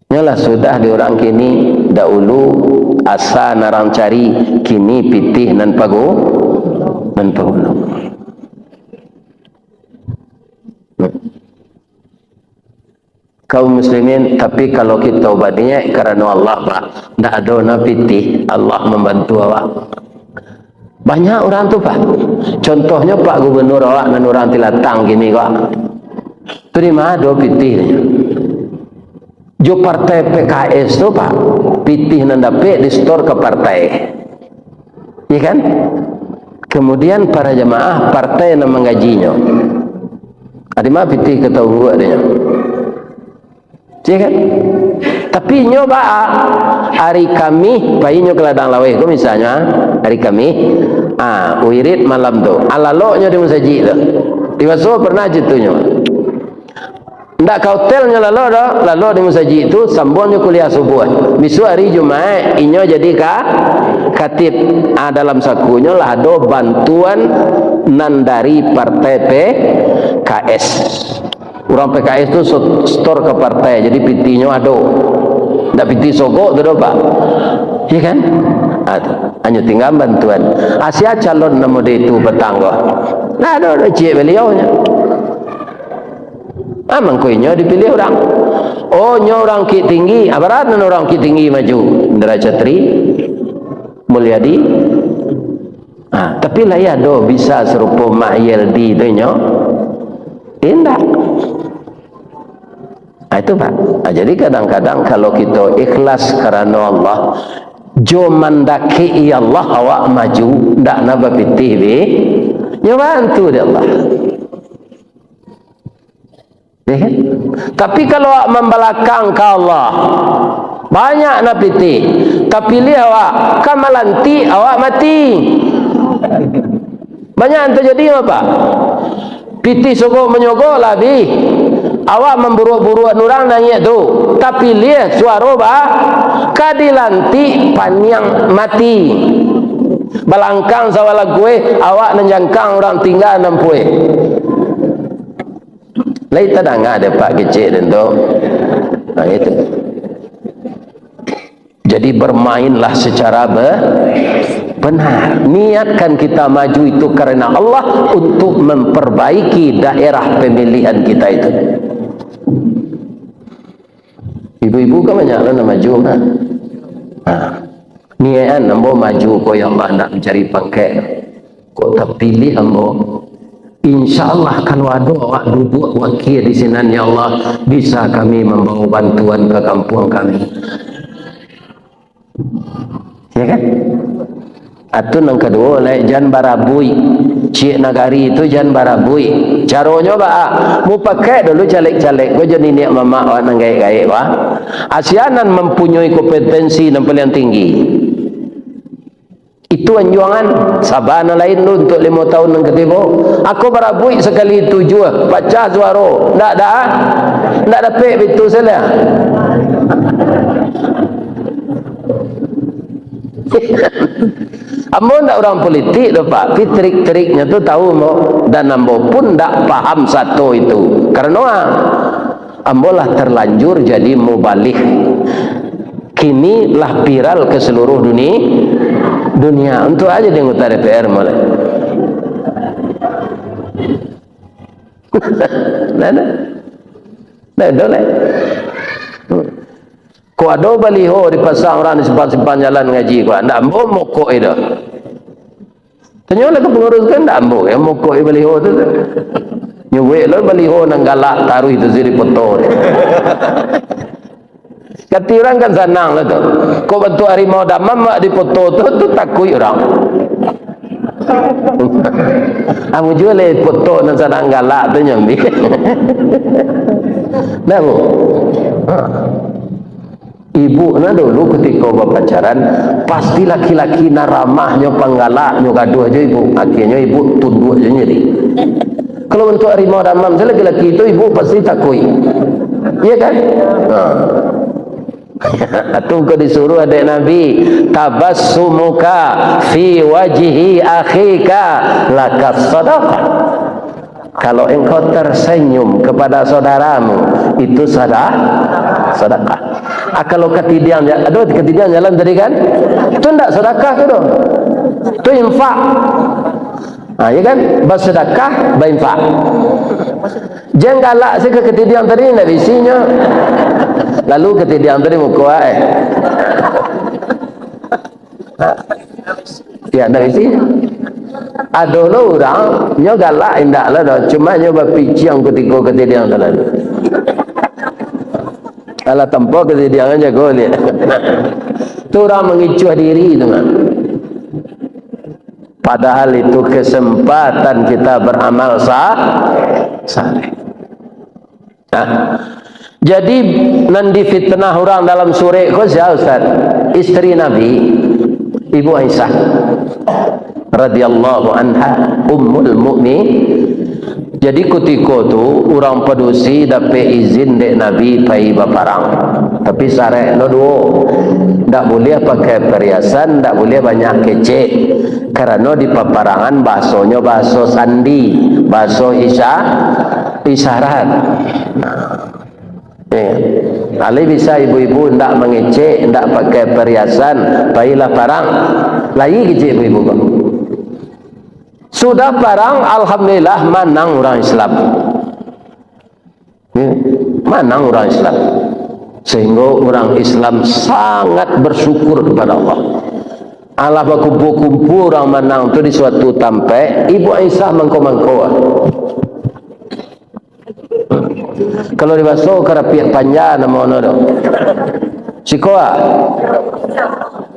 Nyalah sudah di orang kini dahulu asa narang cari, kini pitih nan pagu nan pagu. Kaum muslimin, tapi kalau kita ubahnya karena Allah Pak, ndak ada na pitih, Allah membantu awak. Banyak orang tu Pak. Contohnya Pak Gubernur awak nan orang Tilatang gini kok. Terima ada pitihnya. Jo partai PKS tu Pak, pitih nan dapet di store ke partai, iya kan? Kemudian para jemaah partai yang menggajinya, ada mah pitih ketahu adanya, iya kan? Tapi nyoba hari kami, bayi nyo ke ladang laweh, tu misalnya hari kami, wirid malam tu, alaloknya di masjid tu, tiba-tiba pernah jitunya. Ndak kautelnya lalu di masjid itu sambungnya kuliah subuh. Besok hari Jumat inyo jadi katib. Dalam sakunya lah ada bantuan nan dari partai PKS. Orang PKS itu store ke partai, jadi pitinya ada. Ndak piti sogok tu Pak. Iya kan? Hanya tinggal bantuan. Asia calon nama dia itu bertangga. Nah ada cik beliaunya. Mangkoinya dipilih orang. Oh, nyo orang ki tinggi, abarat nan orang ki tinggi maju. Derajat Tri Mulyadi. Tapi lah ya do bisa serupa Mak Yeldi tu nyo. Indah. Itu Pak. Jadi kadang-kadang kalau kita ikhlas karena Allah, jo mandaki Allah awak maju, ndak naba pitih be. Nyo bantu dia Allah. Tapi kalau awak membelakang ke Allah, banyak nak pitih, tapi lihat awak kamalanti awak mati. Banyak yang terjadi apa? Pitih sogok menyogok lebih, awak memburuk-buruk nurang nangis tu, tapi lihat suara bah kadilanti panyang mati. Balangkang sawala gue awak nenjangkang orang tinggal nampue. Lai tak ada Pak kecil tentu. Itu. Jadi bermainlah secara benar. Niatkan kita maju itu karena Allah untuk memperbaiki daerah pemilihan kita itu. Ibu-ibu kan banyaklah nak maju kan. Niat ambo maju ko yang Allah nak mencari pangkat. Kau terpilih ambo. InsyaAllah kalau ada awak duduk wakil di sini ya Allah, bisa kami membawa bantuan ke kampung kami, ya kan? Atau yang kedua jangan barabui, cik nagari itu jangan barabui. Caranya mau pakai dulu caleg-caleg kau jadi niat mama awak nang gaya-gaya asianan mempunyai kompetensi yang paling tinggi. Itu anjuran sabana lain lu untuk 5 tahun yang ketiga. Aku berabui sekali 7 baca suara ndak dapat betul salah. Ambo ndak orang politik tu Pak, trik-triknya tu tahu mo, dan ambo pun ndak paham satu itu. Karena ambo lah terlanjur jadi mubalik. Kini lah viral ke seluruh dunia. Untuk aja di anggota DPR mulai. Nah, boleh. Kau ada baliho dipasang orang di simpan-simpan jalan ngaji kau. Ndak ambo mokok itu. Tanya lah ke pengurus kan ndak ambo ya mokok baliho tu. Nyuwek lah baliho nang galak taruh itu sini foto. Kata orang kan senang lah tu. Kau bantu harimau damam mak dipoto tu takut orang. Amu jual le foto nan senang galak tu nyambi. Nah bu. Ibu na dulu ketika berpacaran pasti laki-laki na ramahnya panggalak nyo gaduh aja ibu. Akhirnya ibu tunduk aja nyeri. Kalau untuk harimau damam laki-laki itu ibu pasti takut. Iya kan? Atau kau disuruh adik Nabi, tabassumuka fi wajhi akhika lakas sadaqah. Kalau engkau tersenyum kepada saudaramu itu sedekah. Kalau ketidian, aduh ketidian jalan tadi kan? Itu enggak sedekah tu doh. Itu infak. Ya kan? Bersedekah, berinfak. Jangan galak sih ke ketidian tadi enggak isinya. Lalu ketidian tadi muka ya enggak isinya. Ada orang nyo galak indak lah dah. Cuma nyo berpicang ketika ketidian tadi. Kalau tempoh ketidian aja kau lihat. Tu orang mengicuh diri tu kan. Padahal itu kesempatan kita beramal saleh. Jadi nan difitnah orang dalam surah Khuzah Ustaz, istri Nabi Ibu Aisyah radhiyallahu anha ummul mukmin. Jadi ketika tu orang padusi dapat izin dek Nabi pai baparang. Tapi syariat no duo. Tak boleh pakai perhiasan, tak boleh banyak kecek. Karena di paparangan bahasanya bahasa sandi, bahasa isyarat. Ali bisa ibu-ibu tidak mengecek, tidak pakai perhiasan, baiklah parang. Lagi kecek ibu-ibu kok. Sudah parang, alhamdulillah menang orang Islam. Menang orang Islam. Sehingga orang Islam sangat bersyukur kepada Allah. Allah berkumpul-kumpul orang menang tu di suatu tempat, Ibu Aisyah mangko-mangko. Kalau dibasuh kerapiak panjang nama ono tu. Sikoa.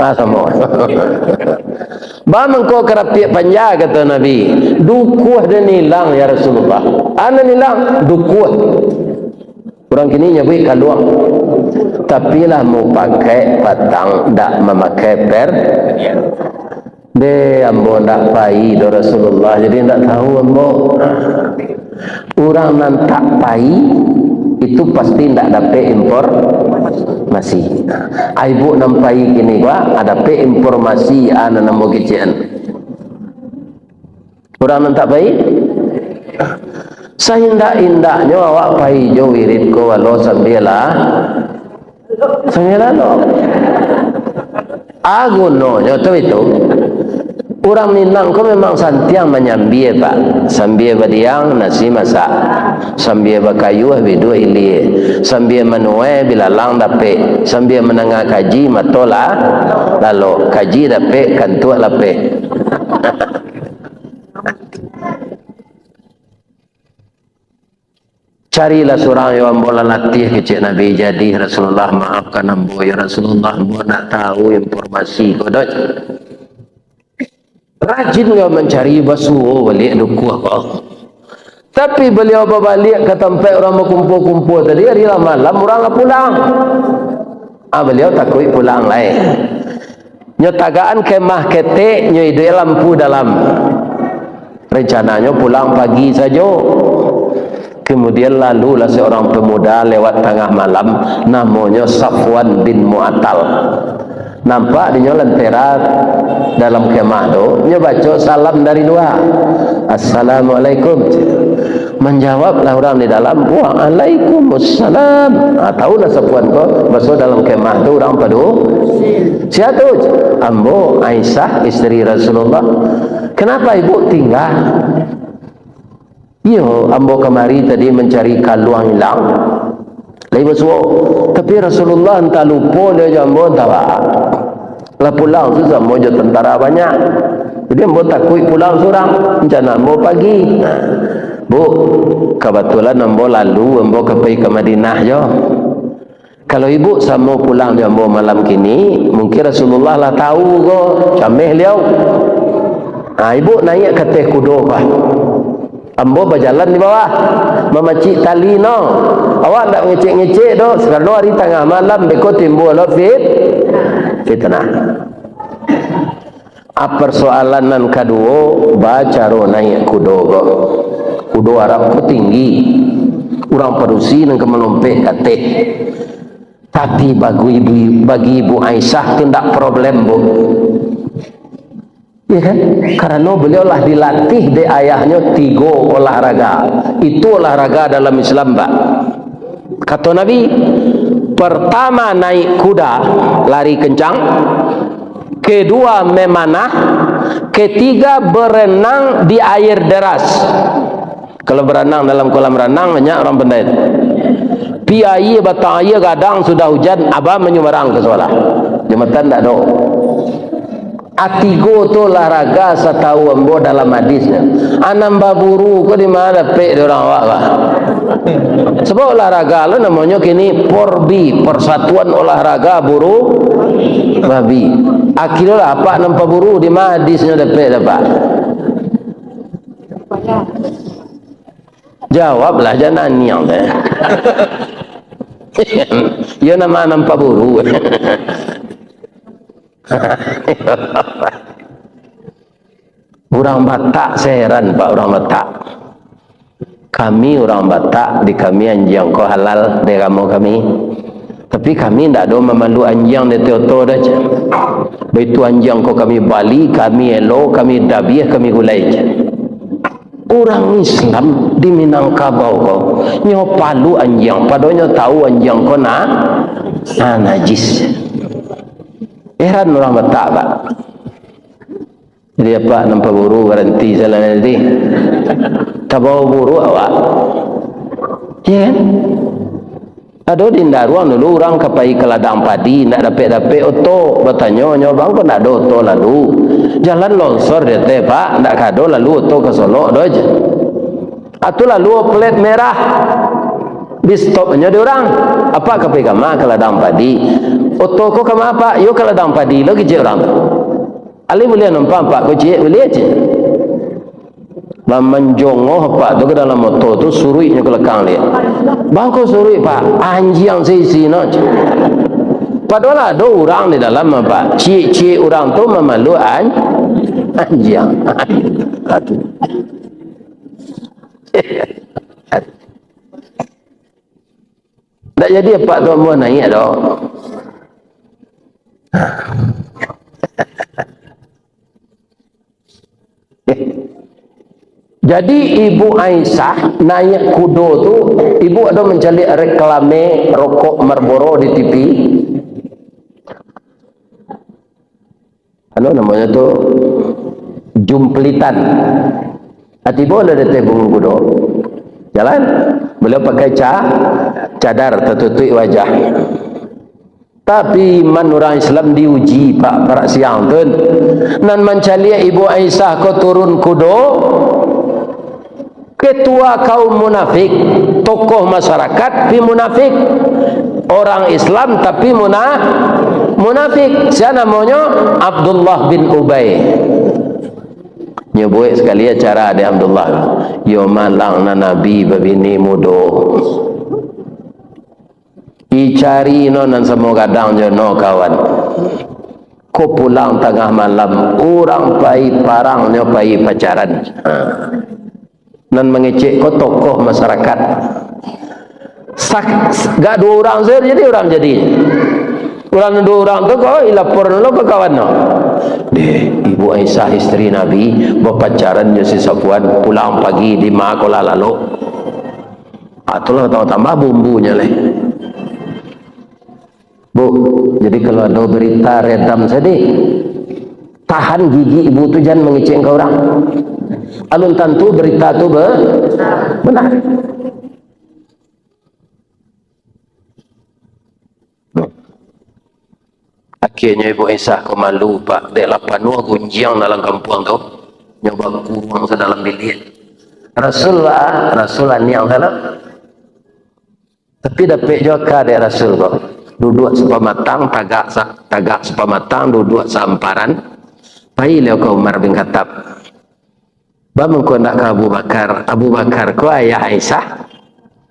Sama. Ba mangko kerapiak panjang kata Nabi. Dukuh dan hilang ya Rasulullah. Ana hilang dukuh. Orang kini nyebut kaluang. Tapi lah mau pakai patang, tak memakai per. De ambo ndak pai do Rasulullah, jadi ndak tahu ambo. Orang nan tak pai itu pasti ndak dapat impor masih. Ibu nampai kini gua ada pe informasi ana namo kecian. Orang nan tak pai saindak-indaknya awak pai jo wirid ko walo sambilah. Sambilah lo. Agunonyo tu itu. Orang Minang ko memang santiang menyambie pak. Sambie badiang nasi masak. Sambie bakayu bidu ilie. Sambie menue bila lang dape. Sambie menengah kaji matola lalu kaji dape kantua lape. Carilah seorang yang boleh latih kecik Nabi jadi Rasulullah maafkan ambo ya Rasulullah ambo nak tahu informasi kodok. Rajin dia mencari basuh balik dukuh kau. Tapi beliau berbalik ke tempat orang berkumpul-kumpul tadi hari malam orang pulang. Beliau takut pulang lain. Nyotagaan kemah ketek nyo ide lampu dalam. Rencananya pulang pagi saja. Kemudian lalulah seorang pemuda lewat tengah malam namanya Safwan bin Mu'attal. Nampak dia lentera dalam kemah tu, dia baca salam dari dua. Assalamualaikum. Menjawablah orang di dalam, Waalaikumsalam. Tahu dah Safwan kau masuk dalam kemah tu orang padu. Siapa tu? Ambo Aisyah istri Rasulullah. Kenapa ibu tinggal? Yo, ambo kemari tadi mencari kaluang hilang. Lai basuh. Tapi Rasulullah entah lupa dia ambo tawa. Lah pulang tu sama je tentara banyak. Jadi ambo takut pulang seorang. Rencana ambo pagi. Bu, kebetulan ambo lalu ambo pergi ke Madinah jo. Kalau ibu sama pulang jambu malam kini, mungkin Rasulullah lah tahu kok, camih liau. Ibu naik ke teh kudo kah? Ambo berjalan di bawah, memacik tali no. Awak tak ngecek-ngecek do. Sekarang hari tengah malam beko timbul fitnah. Persoalan nan kedua, baca ro naik kudo kok. Kudo Arab ko tinggi. Orang Parusi nang kemelompek kateh. Tapi bagi Ibu Aisyah itu tidak problem, Bu. Ya kan? Karena beliau lah dilatih di ayahnya 3 olahraga. Itu olahraga dalam Islam, Pak. Kata Nabi, pertama naik kuda, lari kencang. Kedua memanah. Ketiga berenang di air deras. Kalau berenang dalam kolam renang banyak orang pendek. Piai batang air kadang sudah hujan, abah menyumarang ke sekolah. Jembatan tak ada. Atigo tu olahraga setahu ambo dalam hadisnya. Anam baburu ko di mana pe orang awak kah? Sebab olahraga lo namanya kini Porbi, Persatuan Olahraga Buru Babi. Akhirnya apa nampak buru di mana hadisnya dapat? Jawablah jangan niang deh. Ya nama nampak buru. Orang Batak saya heran Pak, orang Batak. Kami orang Batak, di kami anjing ko halal di kamu kami. Tapi kami tidak ada memalu anjing di Teoto dah. Begitu anjing ko kami Bali, kami Elo, kami Dabiah, kami Gulai. Orang Islam di Minangkabau ko nyo palu anjing, padahal tahu anjing ko najis. Heran orang Batak, Pak. Jadi apa nampak buru garanti salah nanti. Tak bawa buru awak. Ya kan? Ada di Daruang dulu orang kapai ke ladang padi, nak dapat oto, bertanya bang kau nak ada oto lalu. Jalan longsor dia teh, Pak, nak kado lalu oto ke Solo doj. Atu lalu plat merah. Di stopnya dia orang. Apa kapai kama ke ladang padi? Oto ko kama apa? Yo ke ladang padi lagi je orang. Ali boleh nampak Pak ko je boleh je. Menjongoh Pak tu ke dalam motor tu suruhnya ke lekang dia. Bangko suruh Pak, anjing sisi no. Padahal ada orang di dalam Pak. Cik-cik orang tu memalu anjing. Tak jadi Pak tu mau naik dah. Jadi Ibu Aisyah naik kudo tu, ibu ada mencari reklame rokok Marlboro di TV. Ano namanya tu? Jumplitan. Hati boleh ada bunga kudo. Jalan. Beliau pakai cadar tertutup wajah. Tapi man orang Islam diuji Pak para siang tu. Nan mencari Ibu Aisyah ko turun kudo. Ketua kaum munafik, tokoh masyarakat tapi munafik, orang Islam tapi munafik. Siapa namanya? Abdullah bin Ubay. Nyebut sekali cara ada Abdullah. Yo malang na Nabi babini mudo. Icari no nan semua kadang jono kawan. Ko pulang tengah malam, orang pai parangnya pai pacaran. Dan mengecek ko tokoh masyarakat. Gak 2 orang saja jadi orang jadi. Orang 2 orang tu kau lapor lo ke kawan no. Ibu Aisyah istri Nabi berpacaran dengan si Safwan pulang pagi di Makola lalu. Atulah tambah bumbunya leh. Bu, jadi kalau ada berita redam sedih, tahan gigi ibu tu jangan mengecek ke orang. Alun tentu berita tu benar. Akhirnya Ibu Aisyah kau malu Pak. Dek lapanua gunjiang dalam kampung tu. Nyoba kurang sedalam bilik. Rasulullah niang dalam. Tapi dapat juga dek Rasul kau. duduk sepamatang, tagak sepamatang, duduk seamparan. Pai leo ke Umar bin Khattab. Ba mengko nak ke Abu Bakar. Abu Bakar ko ayah Aisyah.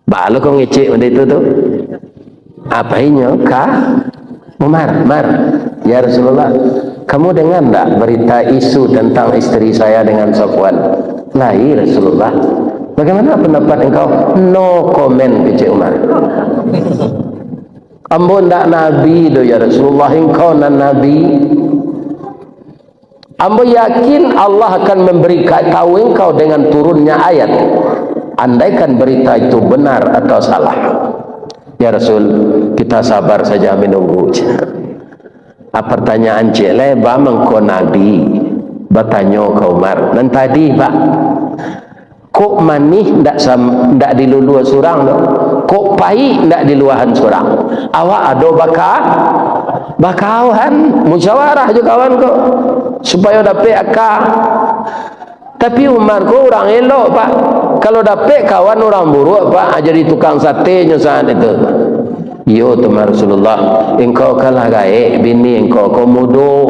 Ba lo ko ngecek benda itu tu. Apa inyo ka Umar, ya Rasulullah, kamu dengar tak berita isu tentang istri saya dengan Safwan? Lah, ya Rasulullah. Bagaimana pendapat engkau? No comment, kecik Umar. Ambo ndak Nabi do ya Rasulullah, engkau nan Nabi. Ambo yakin Allah akan memberikan tahu engkau dengan turunnya ayat. Andaikan berita itu benar atau salah. Ya Rasul, kita sabar saja menunggu. Pertanyaan cik lebar mengko Nabi bertanya ke Umar. Dan tadi pak, kok manih ndak diluluan surang tu? Kok pahit ndak diluahan surang? Awak ada bakawan, musyawarah je kawan kau supaya dapat akal. Tapi Umar ko orang elok pak. Kalau dapat kawan orang buruk pak, jadi tukang sate nyusahan itu. Yo teman Rasulullah, engkau kalah gaek bini engkau komodo.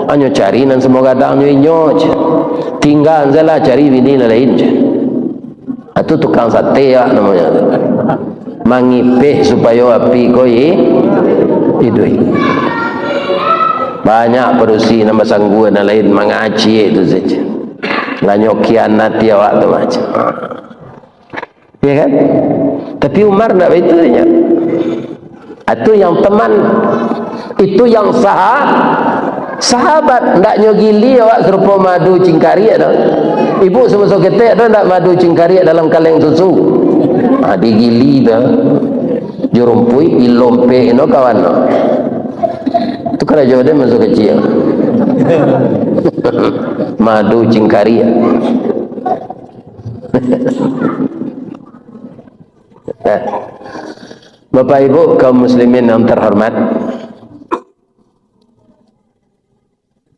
Anyo cari nan semua kadang nyo tinggal salah cari bini lain je. Itu tukang sate ya namanya. Mangipeh supaya api koi idui. Banyak perusi nama sangguan lain mengaji itu saja. Lanyo kianat ya waktu macam. Ya kan? Tapi Umar nak itu nya. Itu yang teman, itu yang sahabat ndak nyogili awak serupa madu cingkari ada. Ibu semasa ketek ada ndak madu cingkari dalam kaleng susu. Digili dah. Jurumpui ilompe no kawan no. Itu kena jawab dia masa kecil. Madu cingkari. Bapak Ibu kaum muslimin yang terhormat,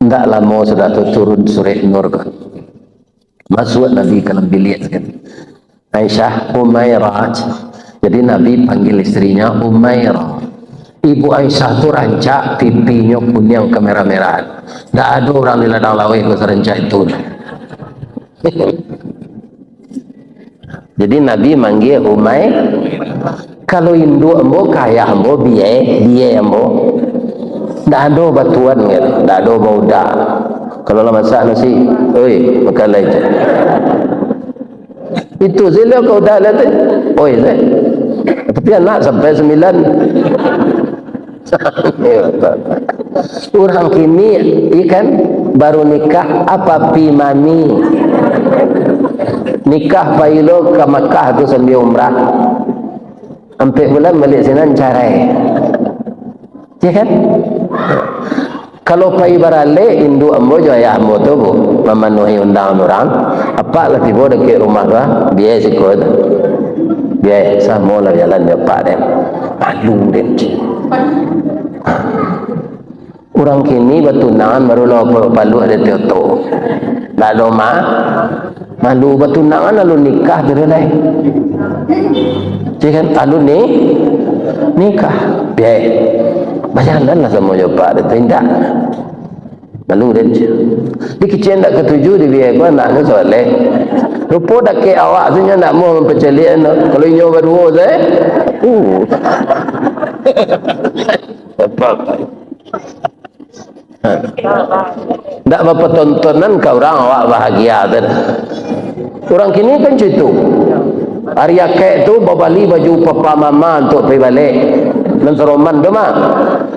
tidak lama sudah turun surah Nur kan. Masuk Nabi ke dalam bilik kan. Aisyah Umairah. Jadi Nabi panggil istrinya Umairah. Ibu Aisyah tu rancak pipinya kuning kemerah-merahan. Tak ada orang di ladang lawai ke serencak itu. Jadi Nabi manggil Umairah. Kalau Hindu ambo kaya ambo biaya ambo. Tak ada batuan kan, tak ada bauda. Kalau lah masak nasi, oi makan lain. Itu sila kau dah lihat, oi saya. Tapi anak sampai 9. Orang kini ikan baru nikah apa pi mami. Nikah pailo ke Makkah tu sambil umrah. Sampai bulan balik sini carai. Ya kan? Kalau pai barale Hindu ambo jo ya ambo tu bu memenuhi undang orang. Apa lah tiba dekat rumah gua biaya sikot. Biaya sama lah jalan depan deh. Malu deh. Orang kini bertunangan baru lah palu ada teoto. Lalu malu bertunangan lalu nikah tu dah. Jangan lalu nikah biaya. Bayaranlah sama jawab dia tindak. Lalu dia. Di kecil tak ketujuh di biaya gua nak ni soleh. Rupa dak ke awak sebenarnya nak mau mempercelian kalau inyo berdua saya. Apa? Tak apa tontonan ke orang awak bahagia tu. Orang kini kan cuitu. Hari akek tu babali baju papa mama untuk pergi balik. Dan seroman tu mah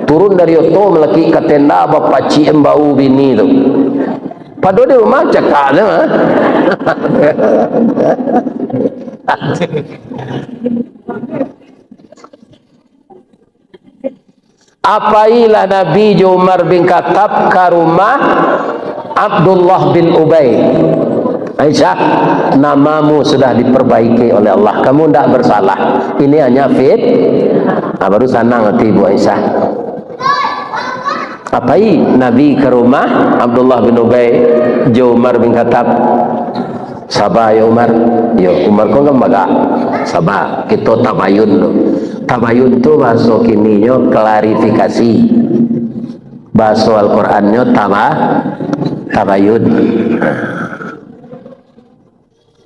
turun dari oto melaki ke tenda bapa cik embau bini tu. Padahal di rumah cakap tu mah. Apailah Nabi Umar bin Khattab ke rumah Abdullah bin Ubay. Aisyah, namamu sudah diperbaiki oleh Allah. Kamu tidak bersalah. Ini hanya fit. Baru senang hati Ibu Aisyah. Apai Nabi ke rumah Abdullah bin Ubay, Jo Umar bin Khattab. Sabar ya Umar. Yo Umar kau kan baga. Sabar. Kita tabayun tu. Tabayun tu bahasa kininya klarifikasi, bahasa Al-Qur'annya tabayun.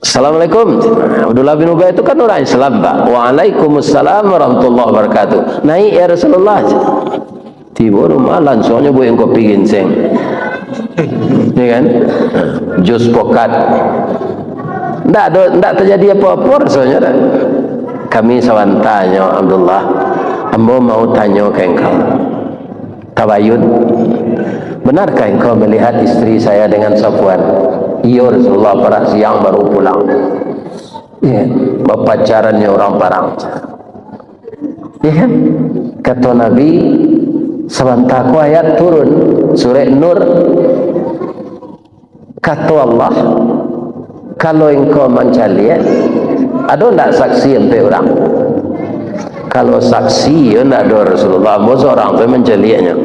Assalamualaikum. Abdullah bin Ubay itu kan orang Islam, Pak. Waalaikumsalam warahmatullahi wabarakatuh. Naik ya Rasulullah. Tiba rumah langsungnya buat kopi ginseng. Ya kan? Jus pokat. Ndak terjadi apa-apa rasanya dah. Kami sawan tanya Abdullah, ambo mau tanya ke engkau. Tabayun. Benarkah engkau melihat istri saya dengan Safwan? Iya Rasulullah, pada siang baru pulang. Ya, pacarannya orang parang. Ya, kata Nabi, sebentar aku ayat turun surah Nur. Kata Allah, kalau engkau mencari, ada tak saksi sampai orang? Kalau saksi, ya tak ada Rasulullah. Bos orang tu mencarinya.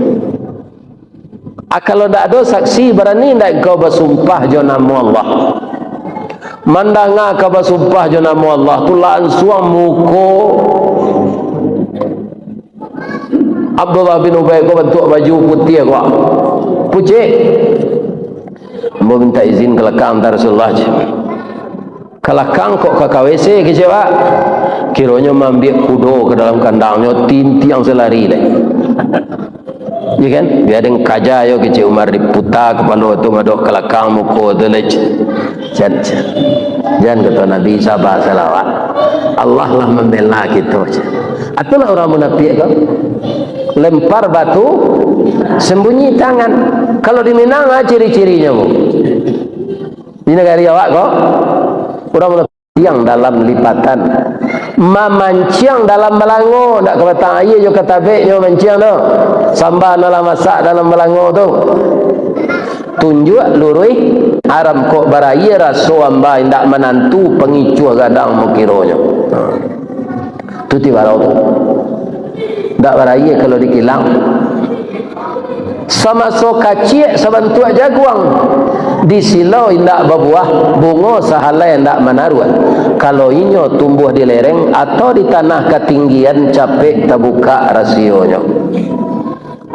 Kalau tak ada saksi, berani tak kau bersumpah je nama Allah? Mandanga kau bersumpah je nama Allah, tu langsung muka Abdullah bin Ubay kau bentuk baju putih kau pucik. Mau minta izin ke lekang antara Rasulullah je. Kelakang kok ke KWC ke siapa? Kiranya mambil kudo ke dalam kandangnya, tinti yang selari deh. Ya kan? Biar yang kaja yo kece Umar diputar kepala tu madok kelakang muka tu lej. Jangan kata Nabi sabar salawat. Allah lah membela kita. Itulah orang munafik kau. Lempar batu, sembunyi tangan. Kalau di Minang ciri-cirinya bu. Di negara awak kau, orang munafik yang dalam lipatan, memancing dalam belango, nak kebatang air jo katabeknya mancing tu, sambal dalam masak dalam belango tu, tunjuk lurui haram kok baraya raso amba indak menantu pengicu gadang mukironya. Tu ti barau tu, ndak baraya kalau dikilang. Sama so kacik sabantua jaguang di silau indak berbuah, bunga sahalai indak menaruh. Kalau inyo tumbuh di lereng atau di tanah ketinggian capek terbuka rasionya.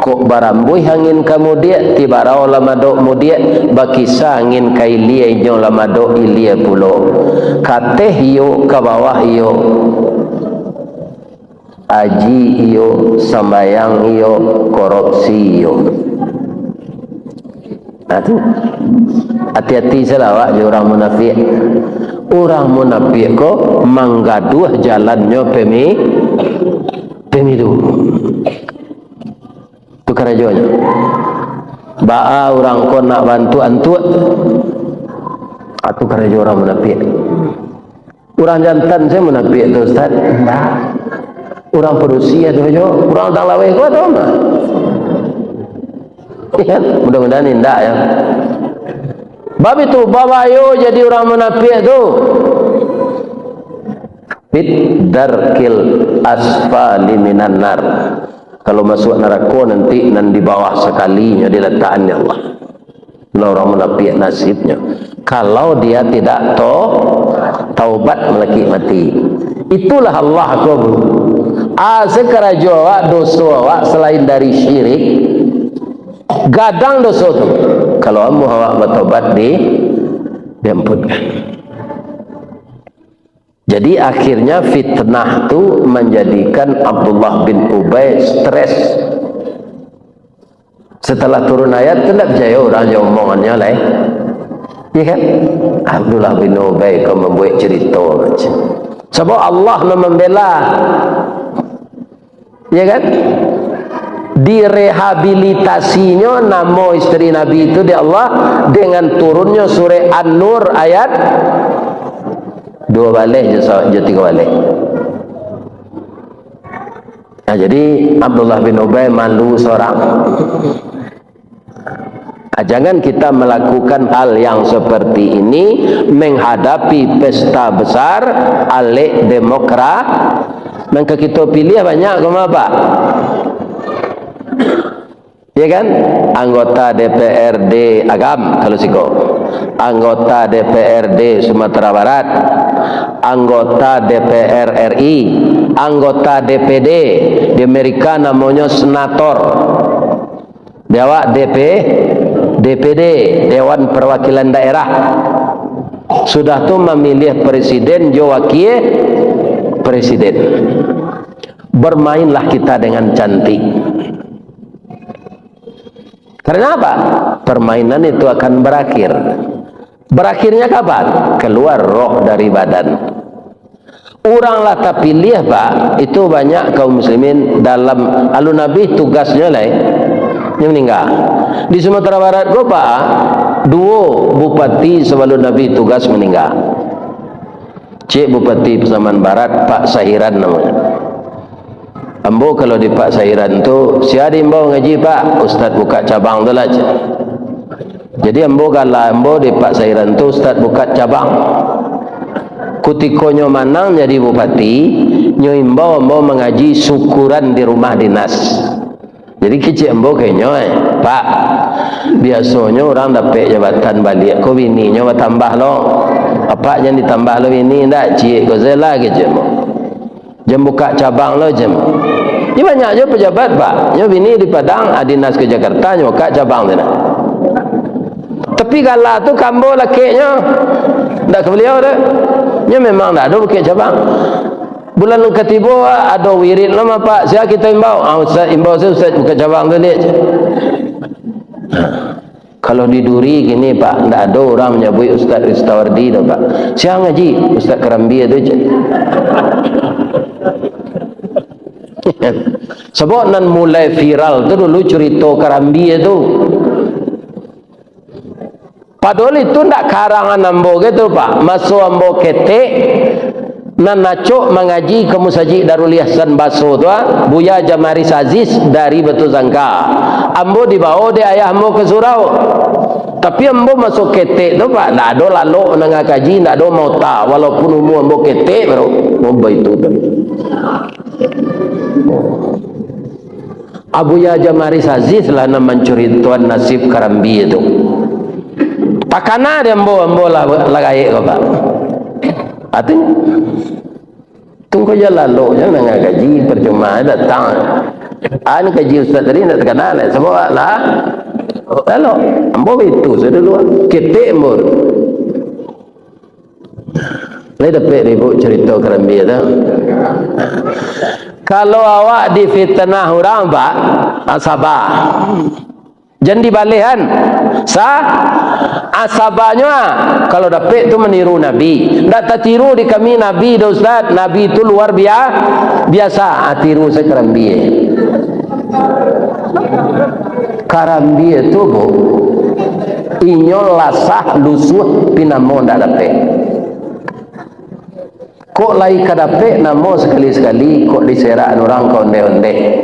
Kok barambui angin kamu dia tibarau lamadok mudia bakisa angin kailia inyo lamadok ilia pulo. Kateh iyo ke bawah iyo, aji iyo, sambayang iyo, korupsi iyo. Nah tu, hati-hati selawat je orang munafik. Orang munafik ko menggaduh jalannya pemilu. Tu kerajonya. Ba'a orang ko nak bantu antut. Atu kerajo orang munafik. Orang jantan saya munafik tu Ustaz. Nah. Orang perusia tu jo, orang tak lawai ko tahu tak? Ya, mudah-mudahan indah ya. Bab itu bawayo jadi orang munafik tu. Fit darkil asfali minan nar. Kalau masuk neraka nanti nan di bawah sekalinya diletakkan Allah. Orang munafik nasibnya. Kalau dia tidak taubat melaki mati. Itulah Allah kubur. Sekeraja awak dosa awak selain dari syirik gadang dosa tu. Kalau kamu awak bertobat diampunkan. Jadi akhirnya fitnah tu menjadikan Abdullah bin Ubay stres. Setelah turun ayat tu tak percaya orang yang omongannya lain. Ya kan? Abdullah bin Ubay kau membuat cerita macam. Sebab Allah membela. Ya kan? Direhabilitasinya nama istri Nabi itu di Allah dengan turunnya surah An-Nur ayat 2 balik je 3 balik. Nah, jadi Abdullah bin Ubay malu seorang. Jangan kita melakukan hal yang seperti ini menghadapi pesta besar alik demokrat. Maka kita pilih banyak ke apa? Ya kan? Anggota DPRD agam kalau siko. anggota DPRD Sumatera Barat, anggota DPR RI, anggota DPD. Di Amerika namanya senator. Dia DPD, Dewan Perwakilan Daerah. Sudah tu memilih presiden, jo wakil presiden. Bermainlah kita dengan cantik. Karena apa? Permainan itu akan berakhir. Berakhirnya kapan? Keluar roh dari badan. Orang lah tak pilih pak. Itu banyak kaum muslimin dalam alun nabi tugasnya lah yang meninggal. Di Sumatera Barat go pak, dua bupati sebelum nabi tugas meninggal. Cik Bupati Pasaman Barat Pak Sahiran namanya. Ambo kalau di Pak Sahiran tu siapa ambo ngaji pak, ustaz buka cabang tu lah. Jadi ambo kalau ambo di Pak Sahiran tu ustaz buka cabang. Kutikonyo manang jadi bupati, nyo ambo mengaji syukuran di rumah dinas. Jadi kecik ambo kayaknya pak, biasanya orang dapat jabatan balik, kau bini nyo bertambah lo. Apa yang ditambah lo ini ndak cik kau zela kecik ambo. Jam buka cabang lo jam. Ini banyak je pejabat pak. Nyo bini di Padang, dinas ke Jakarta, nyo buka cabang tu. Tapi kalau tu kambo lakiknya ndak ke beliau dah. Nyo memang ndak ada buka cabang. Bulan ketiba ada wirid lama pak. Siapa kita imbau? Ustaz imbau saya ustaz buka cabang tu ni. Kalau di Duri gini pak, ndak ada orang menyebut Ustaz Istawardi dah pak. Siapa ngaji? Ustaz Kerambi tu je. Sebab nan mulai viral tu dulu cerita Kerambi itu. Padahal itu ndak karangan ambo gitu pak. Masuk ambo ketek nan nacuk mengaji ke Musaji Darul Ihsan Baso tu Buya Jamaris Aziz dari Batu Zangka. Ambo dibawa di ayah ambo ke surau. Tapi ambo masuk ketek tu pak, ndak ada lalu nang kaji, ndak ada mau ta walaupun umur ambo ketek baru ambo itu tu. Abuya Jamaris Aziz lah nama mencurituan nasib Kerambi itu. Takana dia ambo lagai kau pak. Artinya tunggu je lalu jangan nak gaji percuma datang. An gaji ustaz tadi nak terkenal sebab lah. Lalu ambo itu sudah dulu ketek mur. Lai dapat ibu cerita Kerambi itu. Kalau awak difitnah orang pak, sabar. Jangan dibalikan. Asabanya kalau dapat tu meniru Nabi. Tak tertiru di kami Nabi dah ustaz. Nabi itu luar biasa. Tiru saya Kerambi. Kerambi itu bu, inyo lasah lusuh pinamo tak dapat. Kok lai kadape namo sekali-sekali kok diserak orang kau onde-onde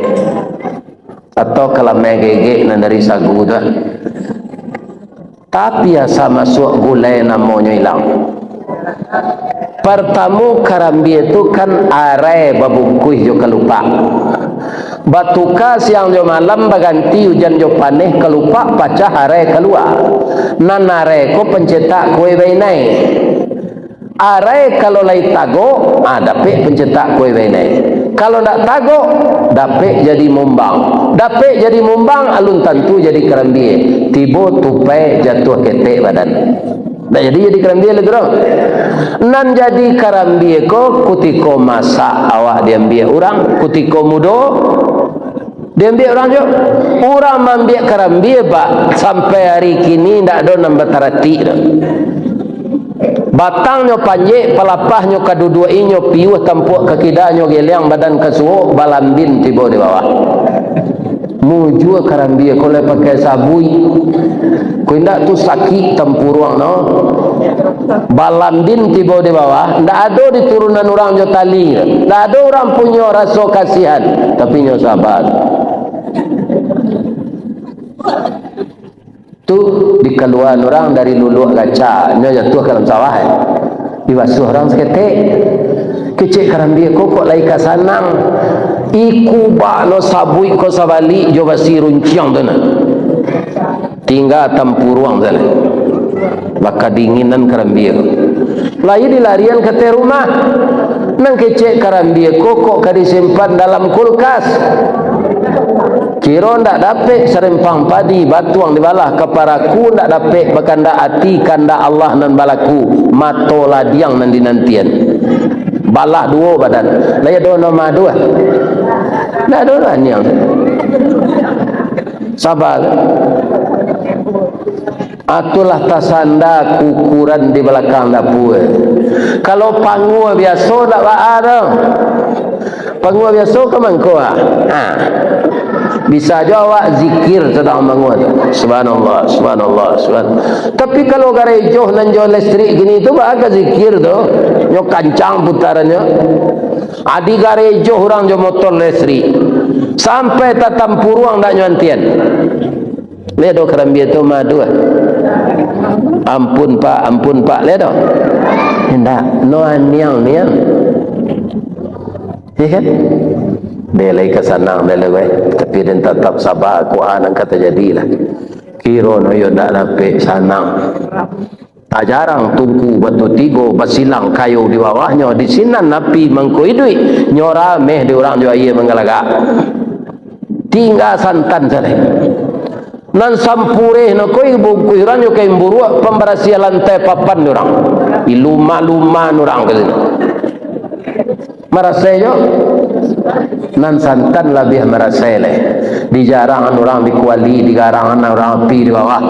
atau kalau megege nan dari sagu tu. Tapi asa masuk gulai namanya hilang. Pertama Kerambi itu kan arai babungkuih jo kelupa. Batuka siang jo malam baganti hujan jo paneh kelupa pacah arai keluar. Nan arai ko pencetak kue bainai. Arai kalau lai tago, dapat pencetak kue bainai. Kalau nak tago, dapat jadi mumbang. Dapat jadi mumbang, alun tentu jadi Kerambi. Tibo tupai jatuh ketek badan. Tak jadi Kerambi lagi dong. Nan jadi Kerambi ko kutiko masak awak diambil orang, kutiko mudo diambil orang jo. Orang ambil Kerambi pak sampai hari kini tak ada nambah tarati dah. Batangnya panjek, pelapahnya kadudua inyo piuh tampuk kakidanya geliang badan kesuo balambin tiba di bawah. Muju Kerambi kalau pakai sabui. Kau ndak tu sakit tempuruang no. Balambin tiba di bawah, ndak ada di turunan orang jo tali. Ndak ada orang punya rasa kasihan, tapi nyo sabar. Tu dikeluar orang dari luluk kaca, nyo jatuh ke dalam sawah. Dibasuh orang seketik. Kecik Kerambi kok lai kasanang. Iku ba no sabui ko sabali jo basi runciang tu na. Tinggal tempuruang sana. baka dinginan karambia ko lain dilarian ke rumah nang kecek karambia kok disimpan dalam kulkas kira ndak dapet serempang padi batuang dibalah keparaku ndak dapet bakanda ati kanda Allah nan balaku mato ladiang nan dinantian balah dua badan laya dua nama dua ndak dua niang sabar atulah tasanda kukuran di belakang dapur kalau pangua biasa tak ada pangua biasa ke mangkua bisa jawab zikir sedang pangua tu subhanallah subhanallah subhanallah tapi kalau garejoh nan jual listrik gini tu bahagia zikir tu nyo kancang putarannya adi garejoh orang jual motor listrik sampai tatam puruang tak nyuantian lihat dok kerambia tu madu ampun pak lihat dok hendak no niang ya kan belai kesanang belai gue tapi dan tetap sabar Quran kata jadilah kiro no yo dak dapat sanang tak jarang tungku batu tigo basilang kayu di bawahnya di sinan napi mangkoi duit nyora meh di orang jua iya mengalagak tinggal santan saja nan sampure no koi bukuiran yo kay mburu pembersihan lantai papan orang iluma-luma orang ke sini maraseyo nan santan lebih marasele di jarangan orang di kuali di garangan orang api di bawah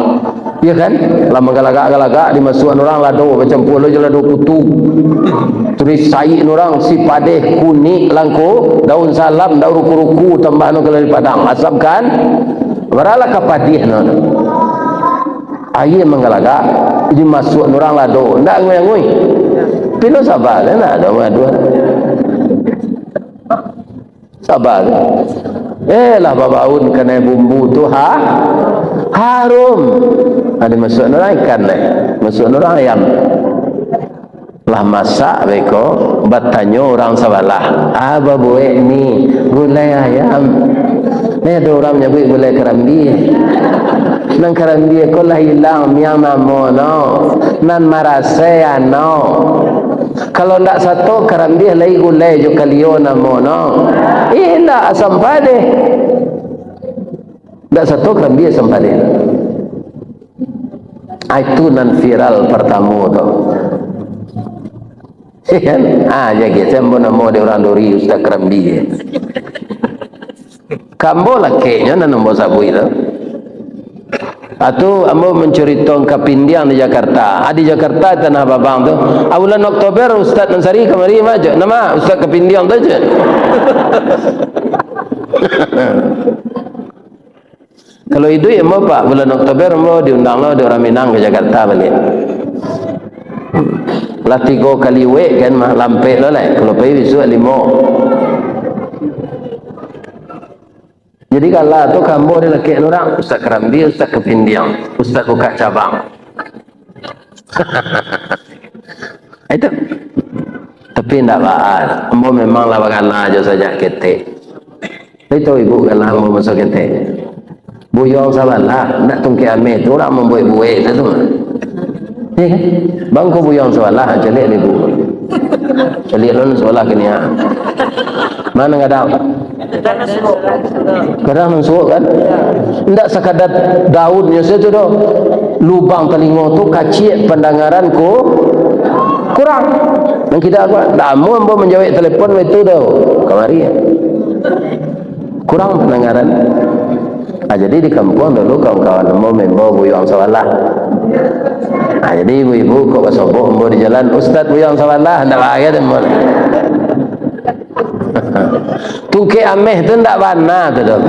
ya kan lama galagak dimasukkan orang lado macam pulau je lado kutu tulis sayi orang si padeh kuning langko daun salam daun ruku-ruku tambah no kalau di padang asam kan beralah kapadih no air menggalagak dimasukkan orang lado ndak ngui pilo sabar nak ada dua sabar lah babaun kena bumbu tu harum ada masuk orang ikan masuk orang ayam lah masak beko batanyo orang sabalah babuek ni gulai ayam ni ada orang menyebut gulai kerambi nang kerambi ko lah hilang miyama mo no nan marasaya no kalau ndak satu kerambi lagi gulai jo kaliona mo no ila asam pade ndak satu kerambi asam pade itu nan viral pertama tu kan jadi sembo namo de orang dori ustaz kerambi kambo lah kayaknya nan nombor sabu itu atau ambo menceritakan kapindiang di Jakarta di Jakarta tanah babang tu bulan Oktober Ustaz Ansari kemari maju nama Ustaz kapindiang tu je kalau itu ya mau pak bulan Oktober mau diundang lo di orang Minang ke Jakarta balik lah 3 kali wek kan mah lampe lo lah kalau pergi besok 5 jadi kalau tu kamu ada laki orang Ustaz kerambi Ustaz kepindiang Ustaz buka cabang itu tapi tidak baal ambo memanglah bagaimana aja saja ketek itu ibu kalau ambo masuk ketek buyong sabalah nak tungki ame tu orang membuat-buat itu bangku buyong sabalah celik ibu celik lon sekolah kini mana nggak ada kadang mensuak kan tidak sekadar daunnya saja tu lubang telinga tu kacik pendengaranku kurang dan kita apa tamu ambo menjawab telefon itu tu kemari kurang pendengaran jadi di kampung dulu kawan-kawan ambo membawa buyang sawalah jadi ibu-ibu kok kesobok ambo di jalan Ustaz buyang sawalah tidak bahagia ambo tungke ameh tu ndak bana tu dah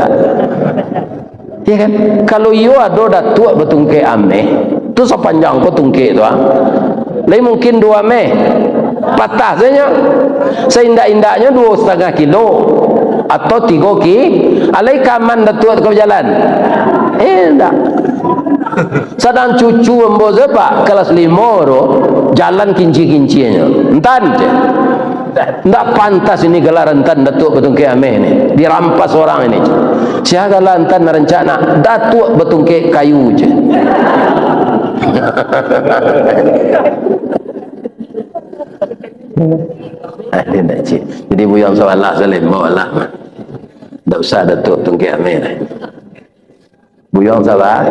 ya kan kalau yo ada datuk betungke ameh tu sepanjang ko tungke tu lain mungkin 2 ameh patah saja seindak-indaknya 2,5 kilo atau 3 ki alai kaman datuk ke jalan endak sedang cucu ambo pak kelas 5 ro jalan kinci-kincinya entan je tidak pantas ini gelar entan datuk betungke ameh ni dirampas orang ini siapa gelar entan rencana datuk betungke kayu je Dia nak cik. Jadi buyang sawalah salim maulah. Tak usah Datuk Tun Ki Amir. Buyang sabar.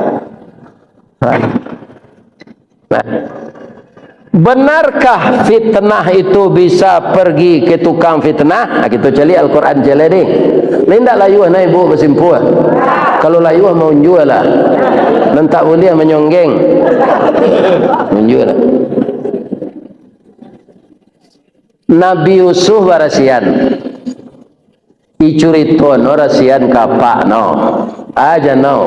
Benarkah fitnah itu bisa pergi ke tukang fitnah? Kita cari Al-Quran cari ni. Lain tak layuh na ibu bersimpuh. Kalau layuh mau jual lah. Dan tak boleh menyonggeng. Menjual lah. Nabi Yusuf barasian. Icuriton orasian kapak no. Aja no.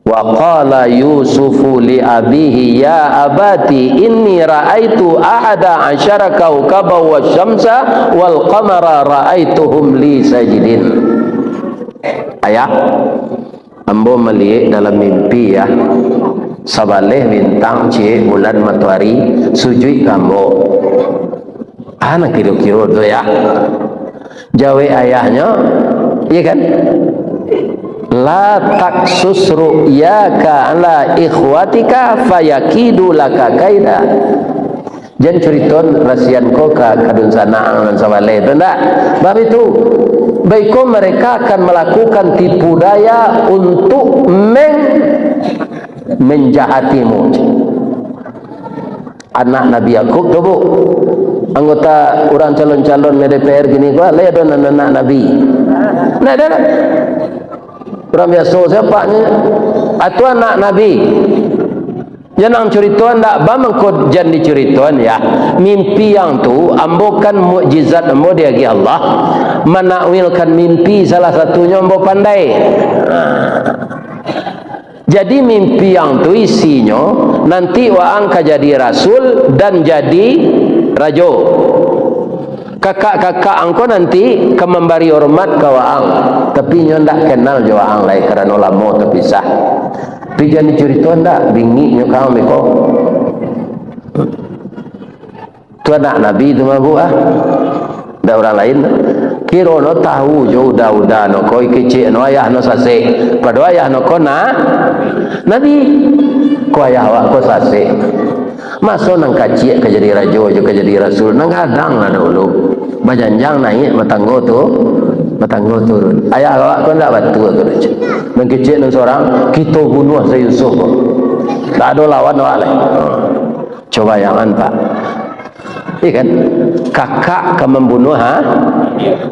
Wa qala Yusufu li abihi ya abati inni ra'aitu ahada asyara kawkaba wasyamsa wal qamara ra'aituhum li sajidin. Ayah, ambo melihat dalam mimpi ya, sabaleh bintang cik bulan matahari sujud kambo. Anak kira-kira tu ya. Jawe ayahnya, iya kan? La taksus ru'yaka ala ikhwatika fayakidu laka kaida. Jangan ceriton rasian ko ka kadun sanaan dan sabale itu enggak. Bab itu baiko mereka akan melakukan tipu daya untuk menjahatimu. Anak Nabi Yakub tu bu, anggota orang calon-calon DPR gini gua, le ada anak Nabi. Nah ada. Orang biasa siapa ni? Atau anak Nabi. Jangan cerituan tak bang kod jangan dicerituan ya. Mimpi yang tu ambokan mukjizat ambo dia gi Allah. Menakwilkan mimpi salah satunya ambo pandai. Jadi mimpi yang tu isinya nanti waang ka jadi rasul dan jadi rajo. Kakak-kakak angko nanti ke memberi hormat ke waang, tapi nyo ndak kenal jo waang lai kerana lama terpisah. Tapi jangan cerita ndak bingi nyo kau meko. Tu anak Nabi tu mah buah. Dak orang lain. Kira no tahu jo udah no koi kecik no ayah no sase. Pada ayah no kona Nabi ko ayah awak ko sase. Masuk nang kacik ke jadi rajo jo ke jadi rasul nang hadang lah dulu. Bajanjang naik matanggo turun. Ayah awak kau ndak batu tu aja. Nang kecik nang seorang kita bunuh saya Yusuf. Tak ada lawan awak lah. Coba jangan Pak. Iya kan? Kakak ke membunuh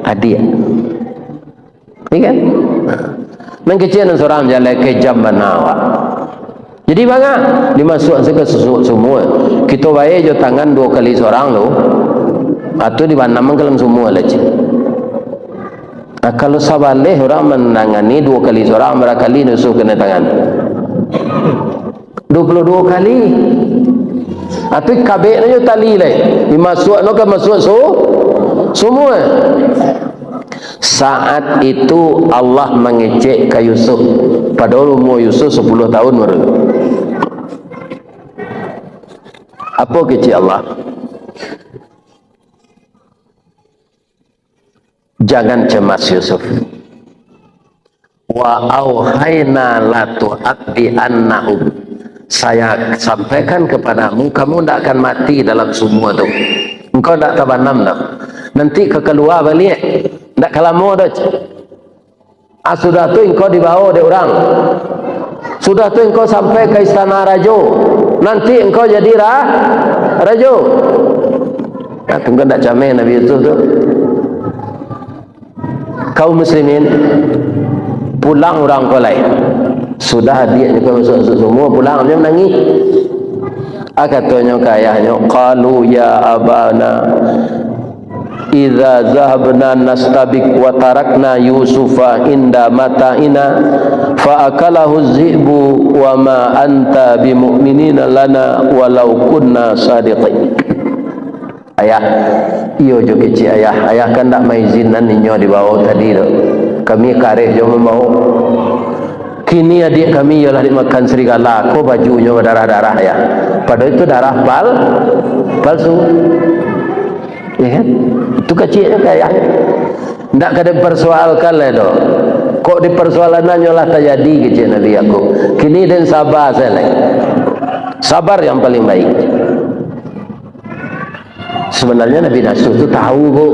adik. Iya kan? Nang kecik nang seorang jalan ke jam mana awak. Jadi bangga dimasuk ke semua. Kita baik jo tangan 2 kali seorang tu. Atau di mana mengkelam semua lagi. Nah, kalau sabaleh orang menangani 2 kali seorang berapa kali nusuk kena tangan? 22 kali. Atau kabek nyo tali leh. Dimasuk no ke masuk semua. Saat itu Allah mengecek ke Yusuf. Padahal umur Yusuf 10 tahun baru. Apa kecek Allah? Jangan cemas Yusuf. Wa auhayna la tu'abbi annahum. Saya sampaikan kepadamu, kamu tidak akan mati dalam semua itu. Engkau tidak tabanam dah. Nanti keluar balik. Tak kalamu dah. Sudah tu engkau dibawa oleh orang. Sudah tu engkau sampai ke istana rajo. Nanti engkau jadi rajo. Nah, tunggu tak camai Nabi Yusuf tu. Kaum muslimin pulang orang kau lain. Sudah dia juga masuk semua pulang dia menangis. Katanya ke ayahnya, qalu ya abana idza zahabna nastabik wa tarakna yusufa inda mata'ina fa akalahu zibu wa ma anta bimu'minina lana walau kunna sadiqin. Ayah, iyo jo kecil ayah kan tak maizinan ninyo di bawah tadi tu. Kami kareh jo mau. Kini adik kami ialah dimakan serigala. Ko bajunya berdarah-darah ya. Padahal itu darah palsu. Ya kan? Itu kecilnya kayak tidak kada dipersoalkan lah tu. Kok dipersoalannya lah terjadi kecil Nabi Yakub. Kini dan sabar saya lagi. Sabar yang paling baik. Sebenarnya Nabi Nasuh itu tahu bu,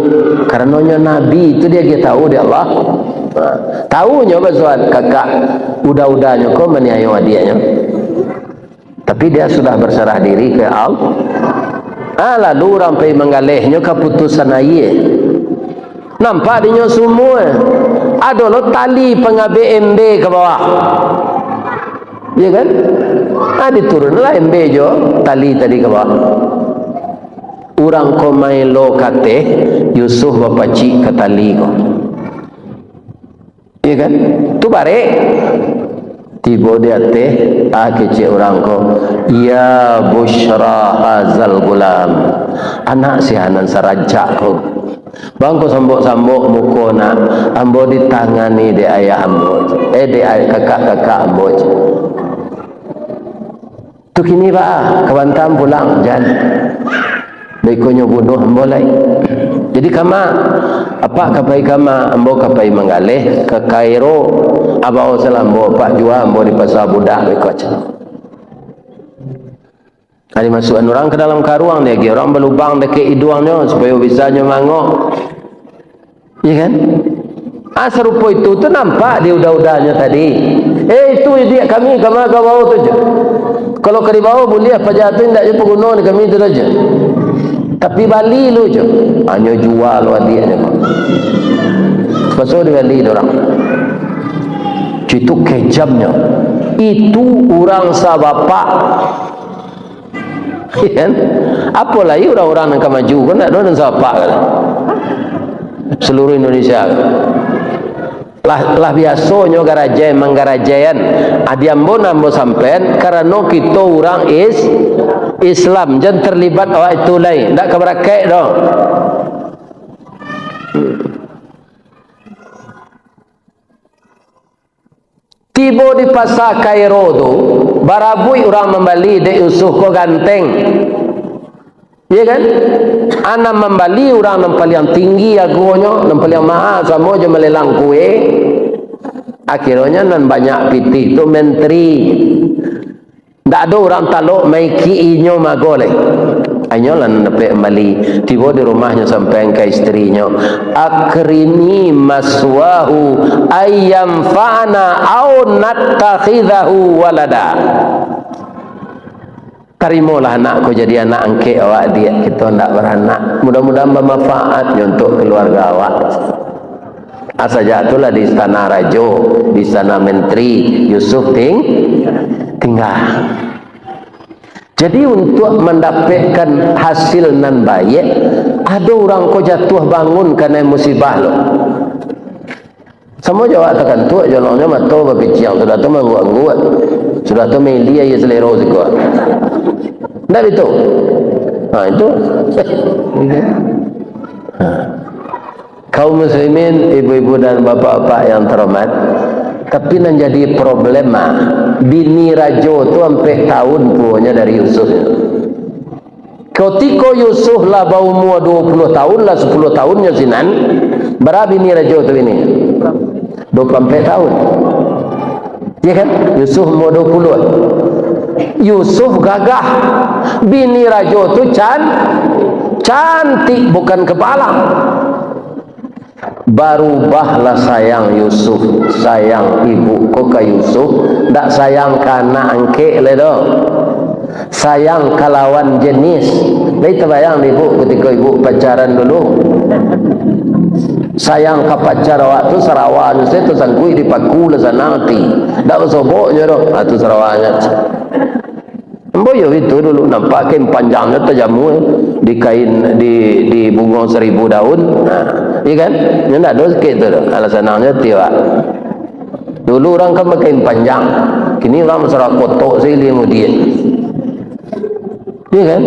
karenanya Nabi itu dia tahu dia Allah. Tahunya bahwa kakak udah-udahnya kau meniayo adianya, tapi dia sudah berserah diri ke Allah. Lalu orang pergi menggalihnya keputusan ayah. Nampak dia semua ada lo tali pengabe MB ke bawah, ya kan? Diturunlah MB jo tali tadi ke bawah. Orang komai lo kate Yusuf bapa cik ke tali ko, ya kan? Tu bare tiba dia teh kecik orang ko, ya bushra hazal gulam, anak si hanan sarajak ko. Bang ko sambok-sambok muko nak ambo ditangani de ayah ambo, de kakak-kakak ambo. Tu kini ba kawantam pulang jan. Baiknya bunuh ambo lai. Jadi kama apa kapai kama ambo kapai menggalih ke Kairo, abao salambo pak jua ambo di pasar budak bekoc. Kali masukkan orang ke dalam karuang dia, orang berlubang dekat hidungnya supaya bisanya mangok, ya kan? Serupa itu tu nampak dia udah-udahnya tadi. Itu dia kami kama ke bawah tu je. Kalau ke bawah boleh apa jatuh tidak je pengguna kami tu saja. Tapi Bali lu je, hanya jual wadiahnya. Pasal di Bali orang, itu kejamnya. Itu orang sahabat. Kan? Apa lagi orang-orang yang maju kan tak ada siapa kan? Seluruh Indonesia lah biasanya garajayan menggarajayan adiambo nambo sampean karena kita orang Islam jangan terlibat awak itu lain tak keberakai dong. Tiba di pasar Kairo tu barabui orang membeli dek Yusuf ko ganteng, ya kan? Anak membeli orang yang paling tinggi agunya, yang paling mahal sama je melelang kue. Akhirnya nan banyak pitih tu menteri. Tak ada orang taluk maiki inyo magole. Ayo lah dapat kembali. Tiba di rumahnya sampai ke istrinya. Akrini maswahu ayam fa'na au nattakhidahu walada. Terimalah anakku jadi anak angke awak dia. Kita tak beranak. Mudah-mudahan bermanfaatnya untuk keluarga awak. Asal jatuhlah di istana Rajo, di istana Menteri Yusuf tinggal. Jadi untuk mendapatkan hasil nan baik, ada orang kau jatuh bangun kerana musibah lo. Semua jawab tekan tu, jalannya mata berpiciang sudah tu mengguat-guat, sudah tu melia ya selero juga. Tak itu. Itu. Kaum muslimin, ibu-ibu dan bapak-bapak yang terhormat, tapi yang jadi problema bini rajo tu sampai tahun punya dari Yusuf. Ketika Yusuf lah bau umur 20 tahun lah 10 tahunnya sinan, berapa bini rajo tu ini? 24 tahun. Ya kan? Yusuf umur 20. Yusuf gagah. Bini rajo tu cantik bukan kepala. Barubahlah sayang Yusuf, sayang ibu kau ke Yusuf, tak sayang kana angke ledo, sayang kalawan jenis. Lagi terbayang ibu ketika ibu pacaran dulu, sayang ke pacar awak tu Sarawaknya, saya tu sangkui di paku lah nanti, tak bersoboknya doh, tu Sarawaknya. Boyo itu dulu nampak kain panjangnya terjamu di kain di bunga 1000 daun, iya kan? Yang tak ada sikit tu, alasannya tiwa. Dulu orang kan pakai panjang, kini orang masalah kotok sekali kemudian, iya kan?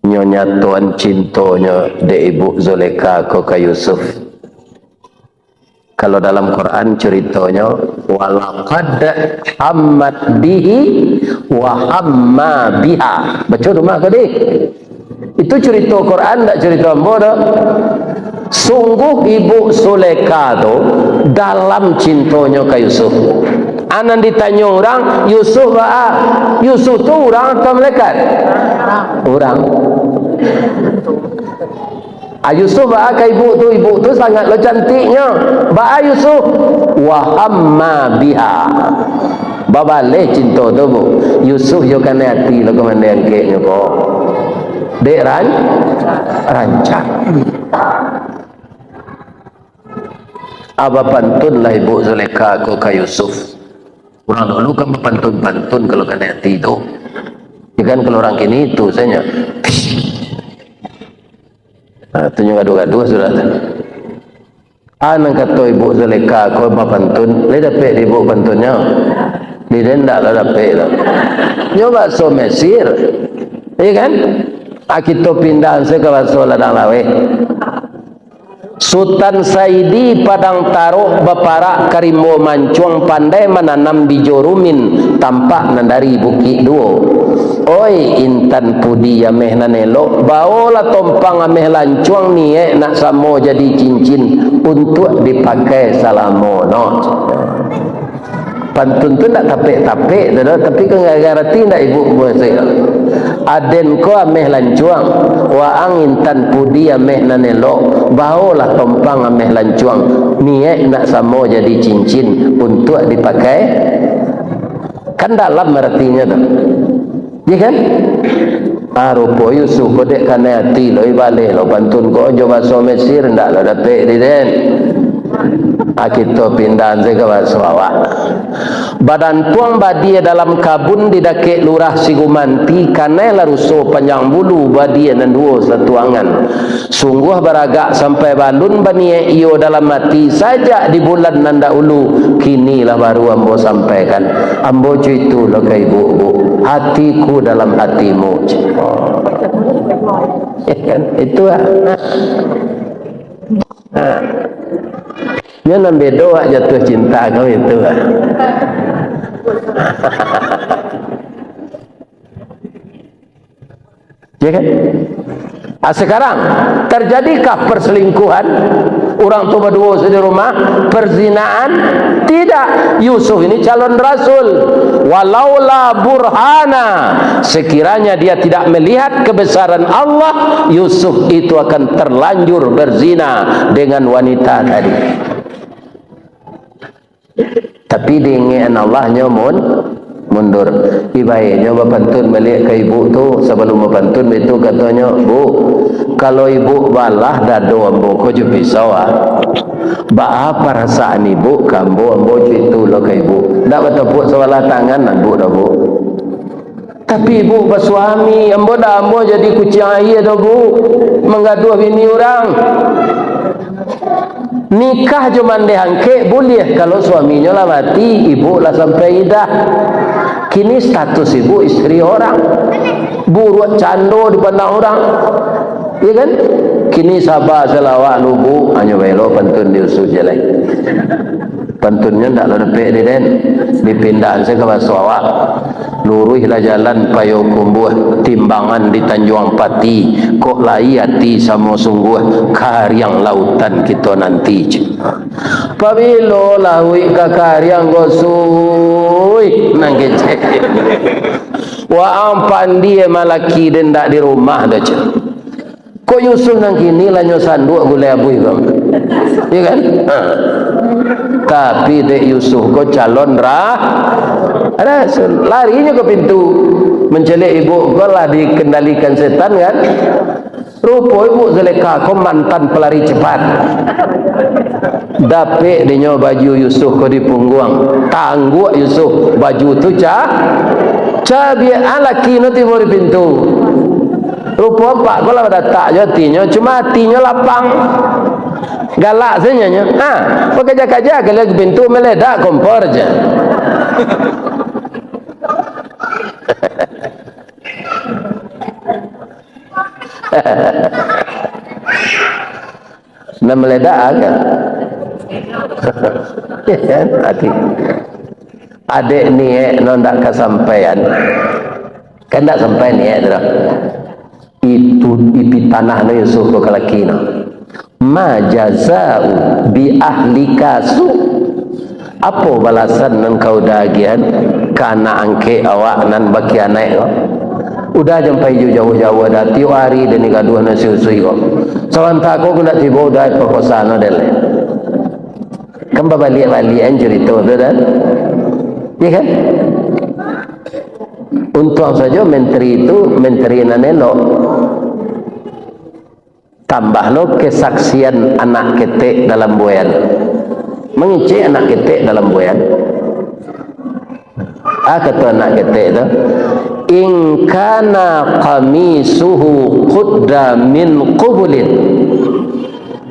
Nyonya tuan cintonya de ibu Zulekha ke Yusuf. Kalau dalam Quran ceritanya walaqad hammat bihi wa hamma biha. Baca rumah ke dik? Itu cerita Quran, tak cerita ambo dah. Sungguh ibu Suleka tu dalam cintanya ke Yusuf. Anan ditanya orang, Yusuf Yusuf tu orang atau malaikat? Orang. Yusuf ke ibu tu sangat lo cantiknya. Yusuf wahamma biha. Babale cinta tu bu. Yusuf yo kan hati lo kemandian keknya kok. Dek rancang. Aba pantun lah ibu Zulekha ko ke Yusuf. Orang dulu kan pantun kalau kan hati itu. Ya kan kalau orang kini itu saja. Tunjuk gaduh-gaduh sudah. Anak kata ibu Zulekha ko pantun, le dapat ibu pantunnya. Di rendah lah dapat. Nyoba so Mesir. Ya kan? Kita pindah ke bahasa ladang lawe. Sultan Saidi Padang Taruh Baparak Karimbo Mancuang pandai menanam bijo rumin tampak nandari bukit duo. Oi intan pudi ameh nanelok baola tompang ameh lancuang ni nak samo jadi cincin untuk dipakai salamono. Pantun tu nak tapik-tapik tapi kan gara-gara tidak ibu saya. Aden ko ameh lancuang wa angin tan pudi ameh nanelok baolah tompang ameh lancuang niat nak samo jadi cincin untuk dipakai. Kan dalam artinya tu. Ya kan? Rupa Yusuf kodek kana hati lo ibalik lo pantun ko jo bahasa Mesir ndak lo dapat diden. Kita pindah ke bahasa awak. Badan tuang badia dalam kabun didake lurah Sigumanti kanela rusuh panjang bulu badia dan dua satuangan. Sungguh beragak sampai balun banie iyo dalam mati saja di bulan nanda ulu. Kinilah baru ambo sampaikan. Ambo itu lo ke ibu-ibu. Hatiku dalam hatimu. Itu dia nampak doa jatuh cinta kau itu. Ya kan? Sekarang terjadikah perselingkuhan orang tua berdua di rumah, perzinaan? Tidak. Yusuf ini calon rasul. Walaula burhana, sekiranya dia tidak melihat kebesaran Allah, Yusuf itu akan terlanjur berzina dengan wanita tadi. Tapi diingin Allahnya mundur. Ibaiknya bapantun balik ke ibu tu sebelum bapantun itu katanya, bu, kalau ibu balah dado ambo ko je pisau ba apa perasaan ibu kambo ambo itu lo ke ibu ndak bertepuk sebelah tangan ambo dah bu. Tapi ibu bersuami ambo dah ambo jadi kucing air dah bu menggaduh bini orang. Nikah cuman dihangke boleh kalau suaminya lah mati, ibu lah sampai idah. Kini status ibu istri orang, buruk cando dipandang orang, ya kan? Kini sabar selawat nubu hanya belok pantun diusut jelek. Pantunnya tak ada depek den, dipindahan saya ke bahasa awak. Luruhlah jalan payo kumbuh timbangan di Tanjung Pati, kok lai hati sama sungguh karyang lautan kita nanti. Pabilo lawi ka karyang gosui nang kece. Wa ampan dia malaki den dak di rumah dah ce. Kok Yusuf nang kini lah nyo sanduk gulai abui kau. Ya kan? Tapi dek Yusuf kau calon rasul, larinya ke pintu mencelik ibu kau lah dikendalikan setan kan. Rupa ibu Zulekha kau mantan pelari cepat. Dapik dia baju Yusuf kau di punggung, tangguk Yusuf baju tu biar laki no timur di pintu. Rupa pak kau lah datang jatinya, cuma hatinya lapang. Galak saja nya. Pekerja-kerja kalau ke pintu meledak kompor je. Nak meledak kan? Adik ni non tak kesampaian. Kan tak sampai ni dah. itu ipi tanah na Yusuf ko kalakina ma jazau bi ahlika su apa balasan nan kau dagian kana angke awak nan baki anak ko udah sampai jauh-jauh dah tiap hari dan gaduh na susui ko sawanta ko kena tiba udah perkosaan dele kan balik-balikan cerita tu dah ya kan untuk saja menteri itu menteri nanelo tambah lo kesaksian anak ketek dalam buayan mengicik anak ketek dalam buayan kata anak ketek tu in kana qamisuhu qudda min qubulin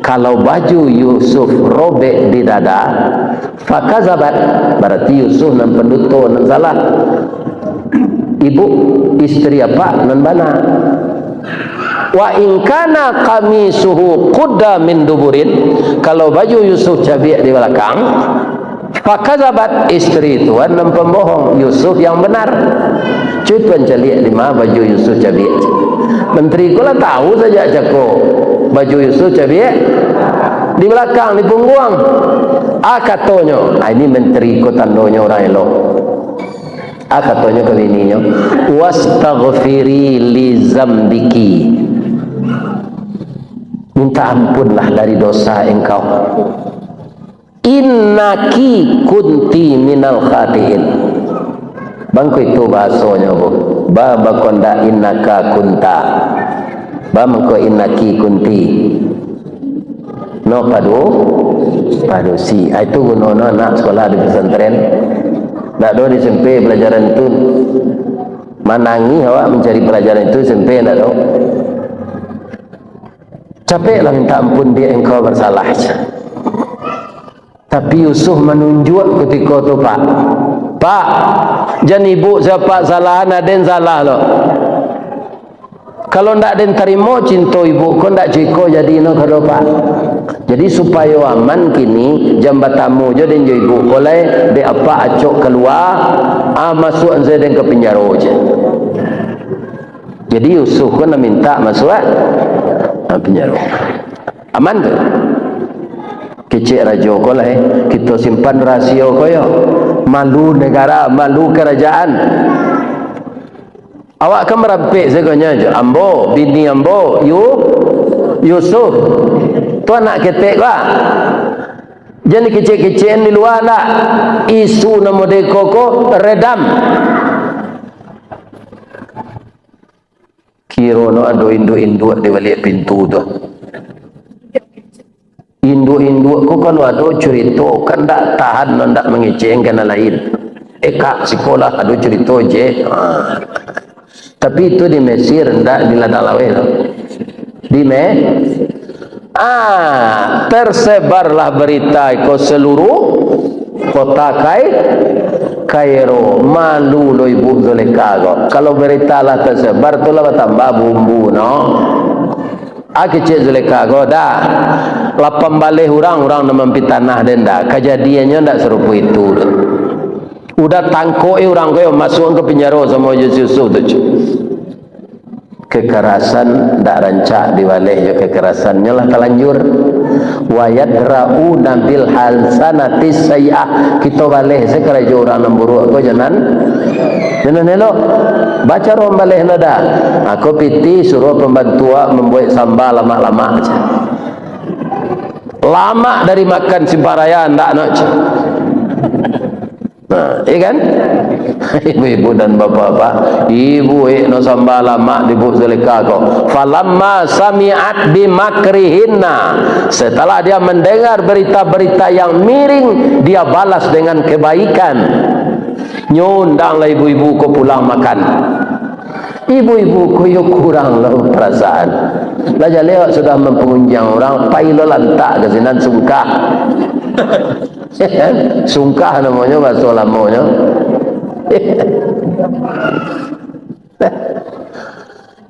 kalau baju Yusuf robek di dada fakazabat berarti Yusuf nan penduto nan salah ibu istri apa nan bana wa in kana qamisuhu qudda min duburin kalau baju Yusuf cabik di belakang fakazabat istri itu nan pembohong Yusuf yang benar cutuan calik lima baju Yusuf cabik menteri ko lah tahu saja jako baju Yusuf cabik di belakang di punggung katanya ini menteri ko tandonya orang elok katanya ke bininya wastaghfiri li zambiki minta ampunlah dari dosa engkau innaki kunti minal khatiin bangku itu bahasanya bu baba konda innaka kunta bamko innaki kunti no padu si itu gunono anak sekolah di pesantren nak do di SMP pelajaran itu manangi awak mencari pelajaran itu SMP nak do capeklah minta ampun dia engkau bersalah tapi Yusuf menunjuk ketika tu pak jangan ibu siapa salah aden salah lo kalau ndak den terima cinta ibu kau ndak ciko jadi no kado pak jadi supaya aman kini jambatamu je den ibu boleh de apa acok keluar masuk anze den ke penjara je jadi Yusuf kena minta masuk penjara aman tu kecik raja ko lah kita simpan rahsia ko yo malu negara malu kerajaan awak kan merampik seganya je ambo bini ambo Yusuf tu anak ketek lah jadi kecik-kecikan di luar tak isu nama deko ko redam kira no ada induk-induk di balik pintu tu induk-induk ko kalau ada cerita kan tak tahan dan tak mengecengkan lain kak sekolah ada cerita je tapi itu di Mesir tak di Ladalawe di tersebarlah berita ke seluruh kota Kairo malu lo ibu Zulekha kalau berita lah tersebar tu lah tambah bumbu no kecil Zulekha dah 8 balik orang namampi tanah denda kejadiannya ndak serupa itu udah tangkoi orang kau masuk ke penjara sama Yusuf tu kekerasan ndak rancak diwaleh je kekerasannya lah terlanjur wa yadra'una bil hasanati sayyi'ah kita baleh sekeraja orang nan buruk kau jangan elok baca rom baleh nada aku piti suruh pembantu membuat sambal lama-lama aja lama dari makan simparaya ndak nak iya kan ibu-ibu dan bapak-bapak ibu no sambal lama di Bu Zulekha ko falamma sami'at bimakrihinna setelah dia mendengar berita-berita yang miring dia balas dengan kebaikan nyundanglah ibu-ibu ko pulang makan ibu-ibu ko yo kurang lah perasaan lah jaleo sudah mempengunjang orang pailo lantak ke sinan sungkah sungkah namanya bahasa lamanya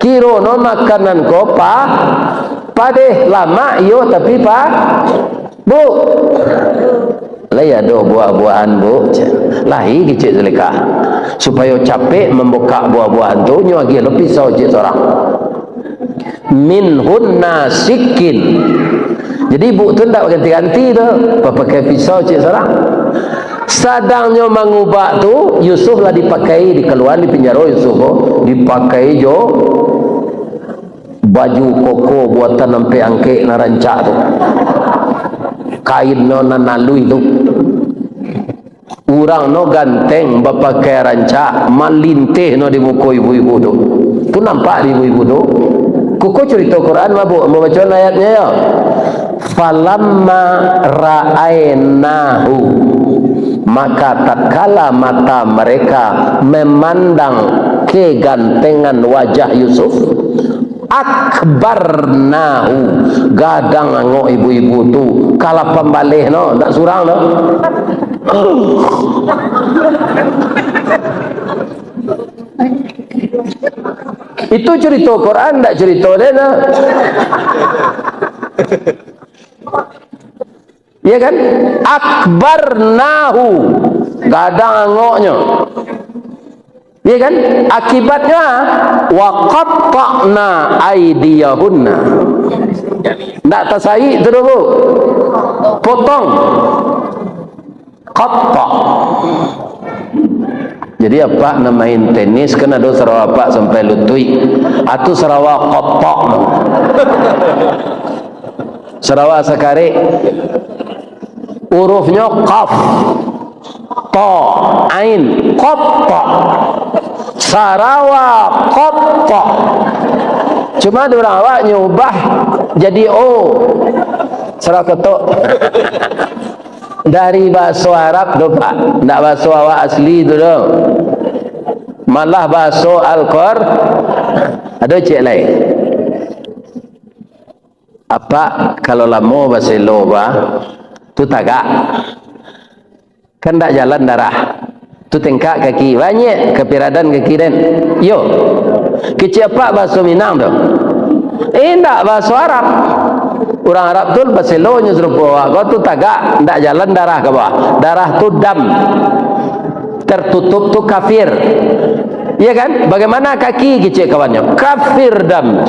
kiro no makanan ko padeh lama yo tapi bu lah ya do buah-buahan bu lahi kecil Zulekha supaya capek membuka buah-buahan tu nyo lagi lebih pisau je seorang minhunna sikin. Jadi ibu tu tak ganti-ganti tu, pakai pisau cik seorang. Sadangnya mengubah tu, Yusuf lah dipakai, dikeluar di penjara Yusuf dipakai jo baju koko buatan sampai angkek na rancak tu, kain no nanalui tu, orang no ganteng berpakai rancak malintih no di muka ibu-ibu tu nampak di ibu-ibu tu. Kuku cerita Quran mabuk mau baca ayatnya ya. Falamma ra'ainahu, maka tatkala mata mereka memandang kegantengan wajah Yusuf, akbarnahu, gadang angok ibu-ibu tu kala pembalih no, tak surang no. Itu cerita Quran, tak cerita dia no. Ya kan? Akbarnahu, gadang angoknya. Ya kan? Akibatnya wa qatta'na aydiyahunna. Tak tasai tu dulu. Potong. Qatta'. Jadi apa nama main tenis kan ada Sarawak apa sampai lutui. Atau Sarawak qatta'. Sarawak sekali hurufnya qaf, ta, ain, qatta. Sarawak qatta. Cuma orang awak nyubah jadi o. Sarawak ketok. Dari bahasa Arab tu Pak, tak bahasa awak asli tu dah. Malah bahasa Al-Qur'an ada cik lain. Apa kalau lama bahasa loba tu tagak kan tak jalan darah tu tengkak kaki banyak kepiradan kaki dan yo kecil apa bahasa Minang tu tak bahasa Arab. Orang Arab tu bahasa lo nya serupa kau tu tagak tak jalan darah ke bawah, darah tu dam tertutup tu kafir. Iya kan? Bagaimana kaki kecil kawannya? Kafir dam.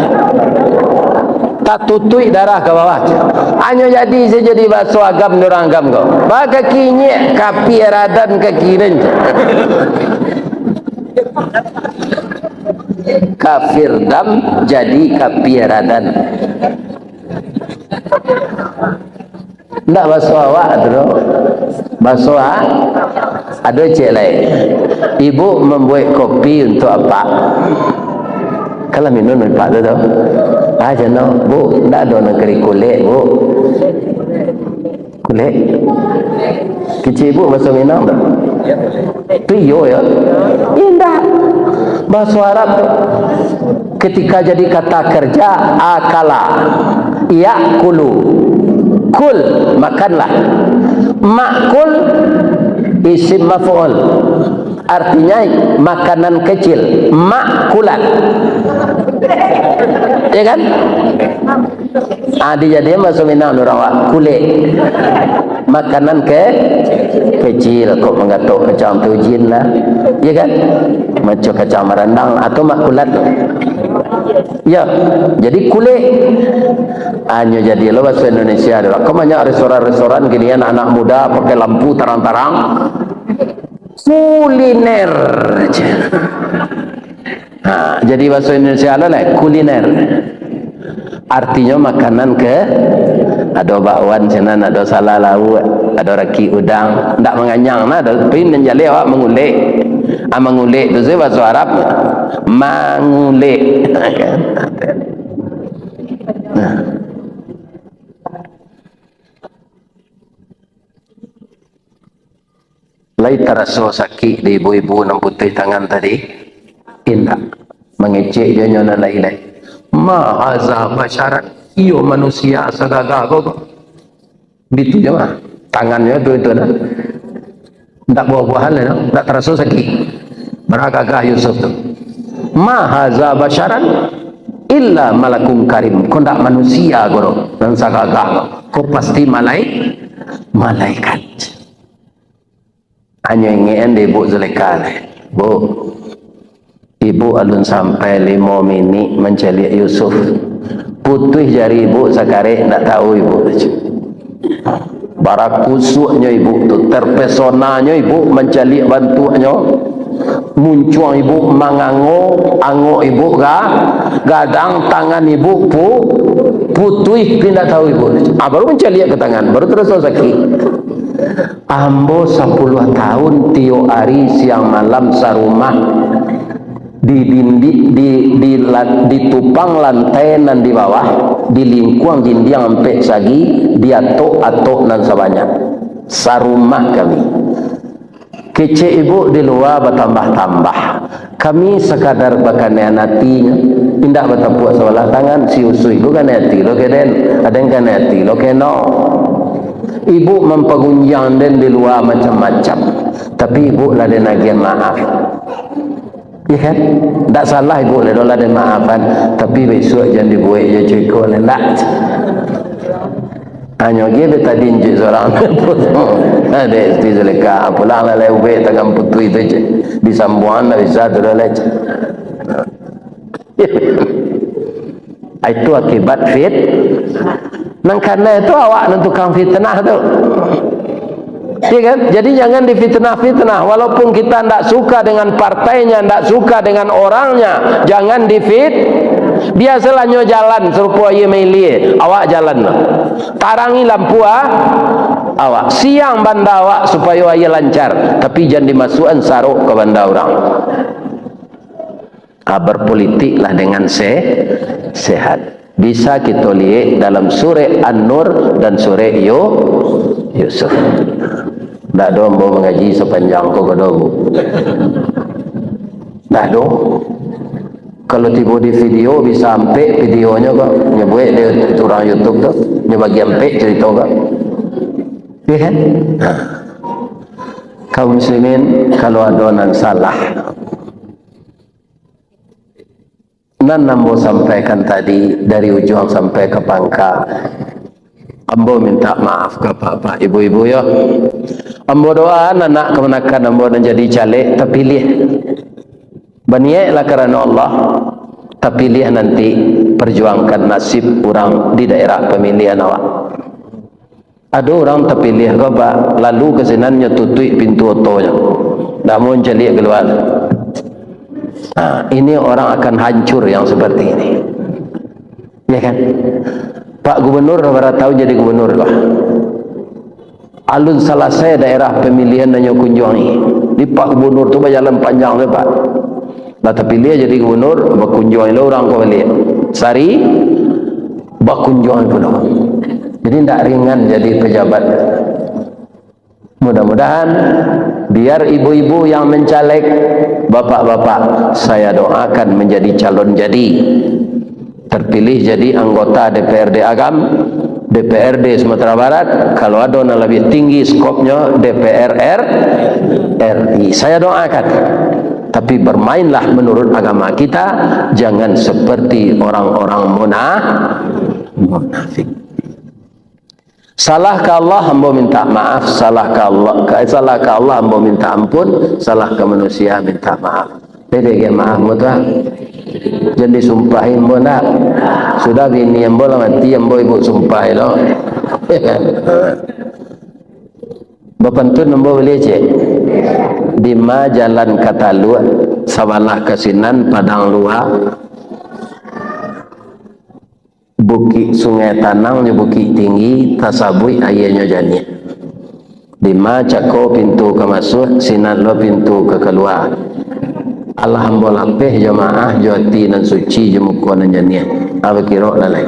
Tak tutui darah ke bawah. Hanya jadi saya jadi bahasa agam orang agam kau. Bah kakinya kafiradan kaki dan. Kafir dam jadi kafiradan. Tak bahasa awak tu. Bahasa ada cik lain. Ibu membuat kopi untuk apa? Kalau minum pak tu tu. Aja no, bu, tak ada negeri kulit bu. Kulit. Kecil ibu bahasa Minang tak? Tu yo ya. Indah. Bahasa Arab tu. Ketika jadi kata kerja akala, yakulu, kul makanlah. Makul isim maf'ul, artinya makanan kecil, makulat. Ya kan? Dia masuk Minang orang awak kulit. Makanan kecil kok mengatuk kacang tujin lah. Ya kan? Macam kacang merendang atau makulat. Ya, jadi kulit. Hanya jadi lo bahasa Indonesia adalah kau banyak restoran-restoran gini anak muda pakai lampu tarang-tarang kuliner. Jadi bahasa Indonesia adalah kuliner. Artinya makanan ada bakwan sana, ada salah lau, ada raki udang, tak menganyang nah, ada pin dan jale awak mengulik. Mengulik tu saya bahasa Arab mengulik. Lai terasa sakit di ibu-ibu yang putih tangan tadi. Indah mengecek dia nyona lai-lai. Mahaza basyarat, iyo manusia segagah kau. Gitu je mah. Tangannya tu dah. Tak buah-buahan lah, tak terasa sakit. Beragagah Yusuf tu. Mahaza basyarat illa malakum karim. Kau tak manusia kau dan segagah kau pasti malaikat. Hanya ingin ibu Zulekha bu, ibu alun sampai 5 minit mencelik Yusuf putih jari ibu sekarang tak tahu ibu. Barak kusuknya ibu tu, terpesonanya ibu mencari bantuannya, muncul ibu mangangok, angok ibu gadang tangan ibu putih tidak tahu ibu. Baru mencari ke tangan, baru terus sakit. Ambo 10 tahun tiap hari siang malam sarumah ditupang lantai nan di bawah, di lingkuang jindiang sampai sagi diatok-atok nan sebanyak sarumah kami. Kece ibu di luar bertambah-tambah, kami sekadar bakane hatinya tindak bertepuk sebelah tangan si usui itu kan hati lo keden, ada yang kan hati lo keno. Ibu mempengunjang dan di luar macam-macam, tapi ibu lah dan agian maaf. Ya kan? Tak salah ibu lah dan maafan, tapi besok jangan dibuat je cukup lah. Tak. Hanya dia tadi injuk seorang ada istri Zulika pulang lah lewe tangan putui itu je disambuan lah bisa tu dah lece. Itu akibat nang karena itu awak nentukan fitnah tu. Ya kan? Jadi jangan difitnah-fitnah. Walaupun kita tidak suka dengan partainya, tidak suka dengan orangnya, jangan biasalah nyo jalan serupa ye meili, awak jalan lah. Tarangi lampu awak. Siang banda awak supaya ye lancar, tapi jangan dimasukkan saruk ke banda orang. Berpolitiklah dengan sehat. Bisa kita lihat dalam surah An-Nur dan surah Yusuf. Tak ada ambo mengaji sepanjang kau kedogu. Tak ada. Kalau tiba di video bisa sampai videonya kok nyebuat dia orang YouTube tu, nyebagi sampai cerita kok. Ya kan? Nah. Kaum muslimin kalau ada yang salah, nan ambo sampaikan tadi dari ujung sampai ke pangkal. Ambo minta maaf ke bapak ibu-ibu ya. Ambo doa anak kemenakan ambo dan jadi caleg terpilih. Berniatlah kerana Allah, terpilih nanti perjuangkan nasib orang di daerah pemilihan awak. Ada orang terpilih ke pak, lalu kesenannya tutup pintu otonya. Namun jadi keluar. Nah, ini orang akan hancur yang seperti ini. Ya kan? Pak Gubernur berapa tahun jadi gubernur lah. Alun selesai daerah pemilihan nanya kunjungi. Di Pak Gubernur tu berjalan panjang le Pak. Lah terpilih jadi gubernur, berkunjungi lah orang kau balik. Sari berkunjungi pula. Jadi tidak ringan jadi pejabat. Mudah-mudahan biar ibu-ibu yang mencaleg, bapak-bapak saya doakan menjadi calon jadi terpilih jadi anggota DPRD Agam, DPRD Sumatera Barat, kalau ada yang lebih tinggi skopnya DPR RI. Saya doakan, tapi bermainlah menurut agama kita, jangan seperti orang-orang munafik. Salah ke Allah hamba minta maaf, salah ke Allah hamba minta ampun, salah ke manusia minta maaf. Beda ke maaf mudah. Jadi sumpahin bo nak. Sudah bini ambo lah mati ambo ibu sumpah lo. Bapantun ambo boleh cek. Di ma jalan Katalu, Sawalah Kasinan, Padang Luar, Bukit Sungai Tanang, Bukit Tinggi, Tasabui ayahnya jani. Di ma Cako pintu ke masuk, Sinan lo pintu ke keluar. Alhamdulillah peh jamaah jati dan suci jemukon dan janiah. Apa kira lalai.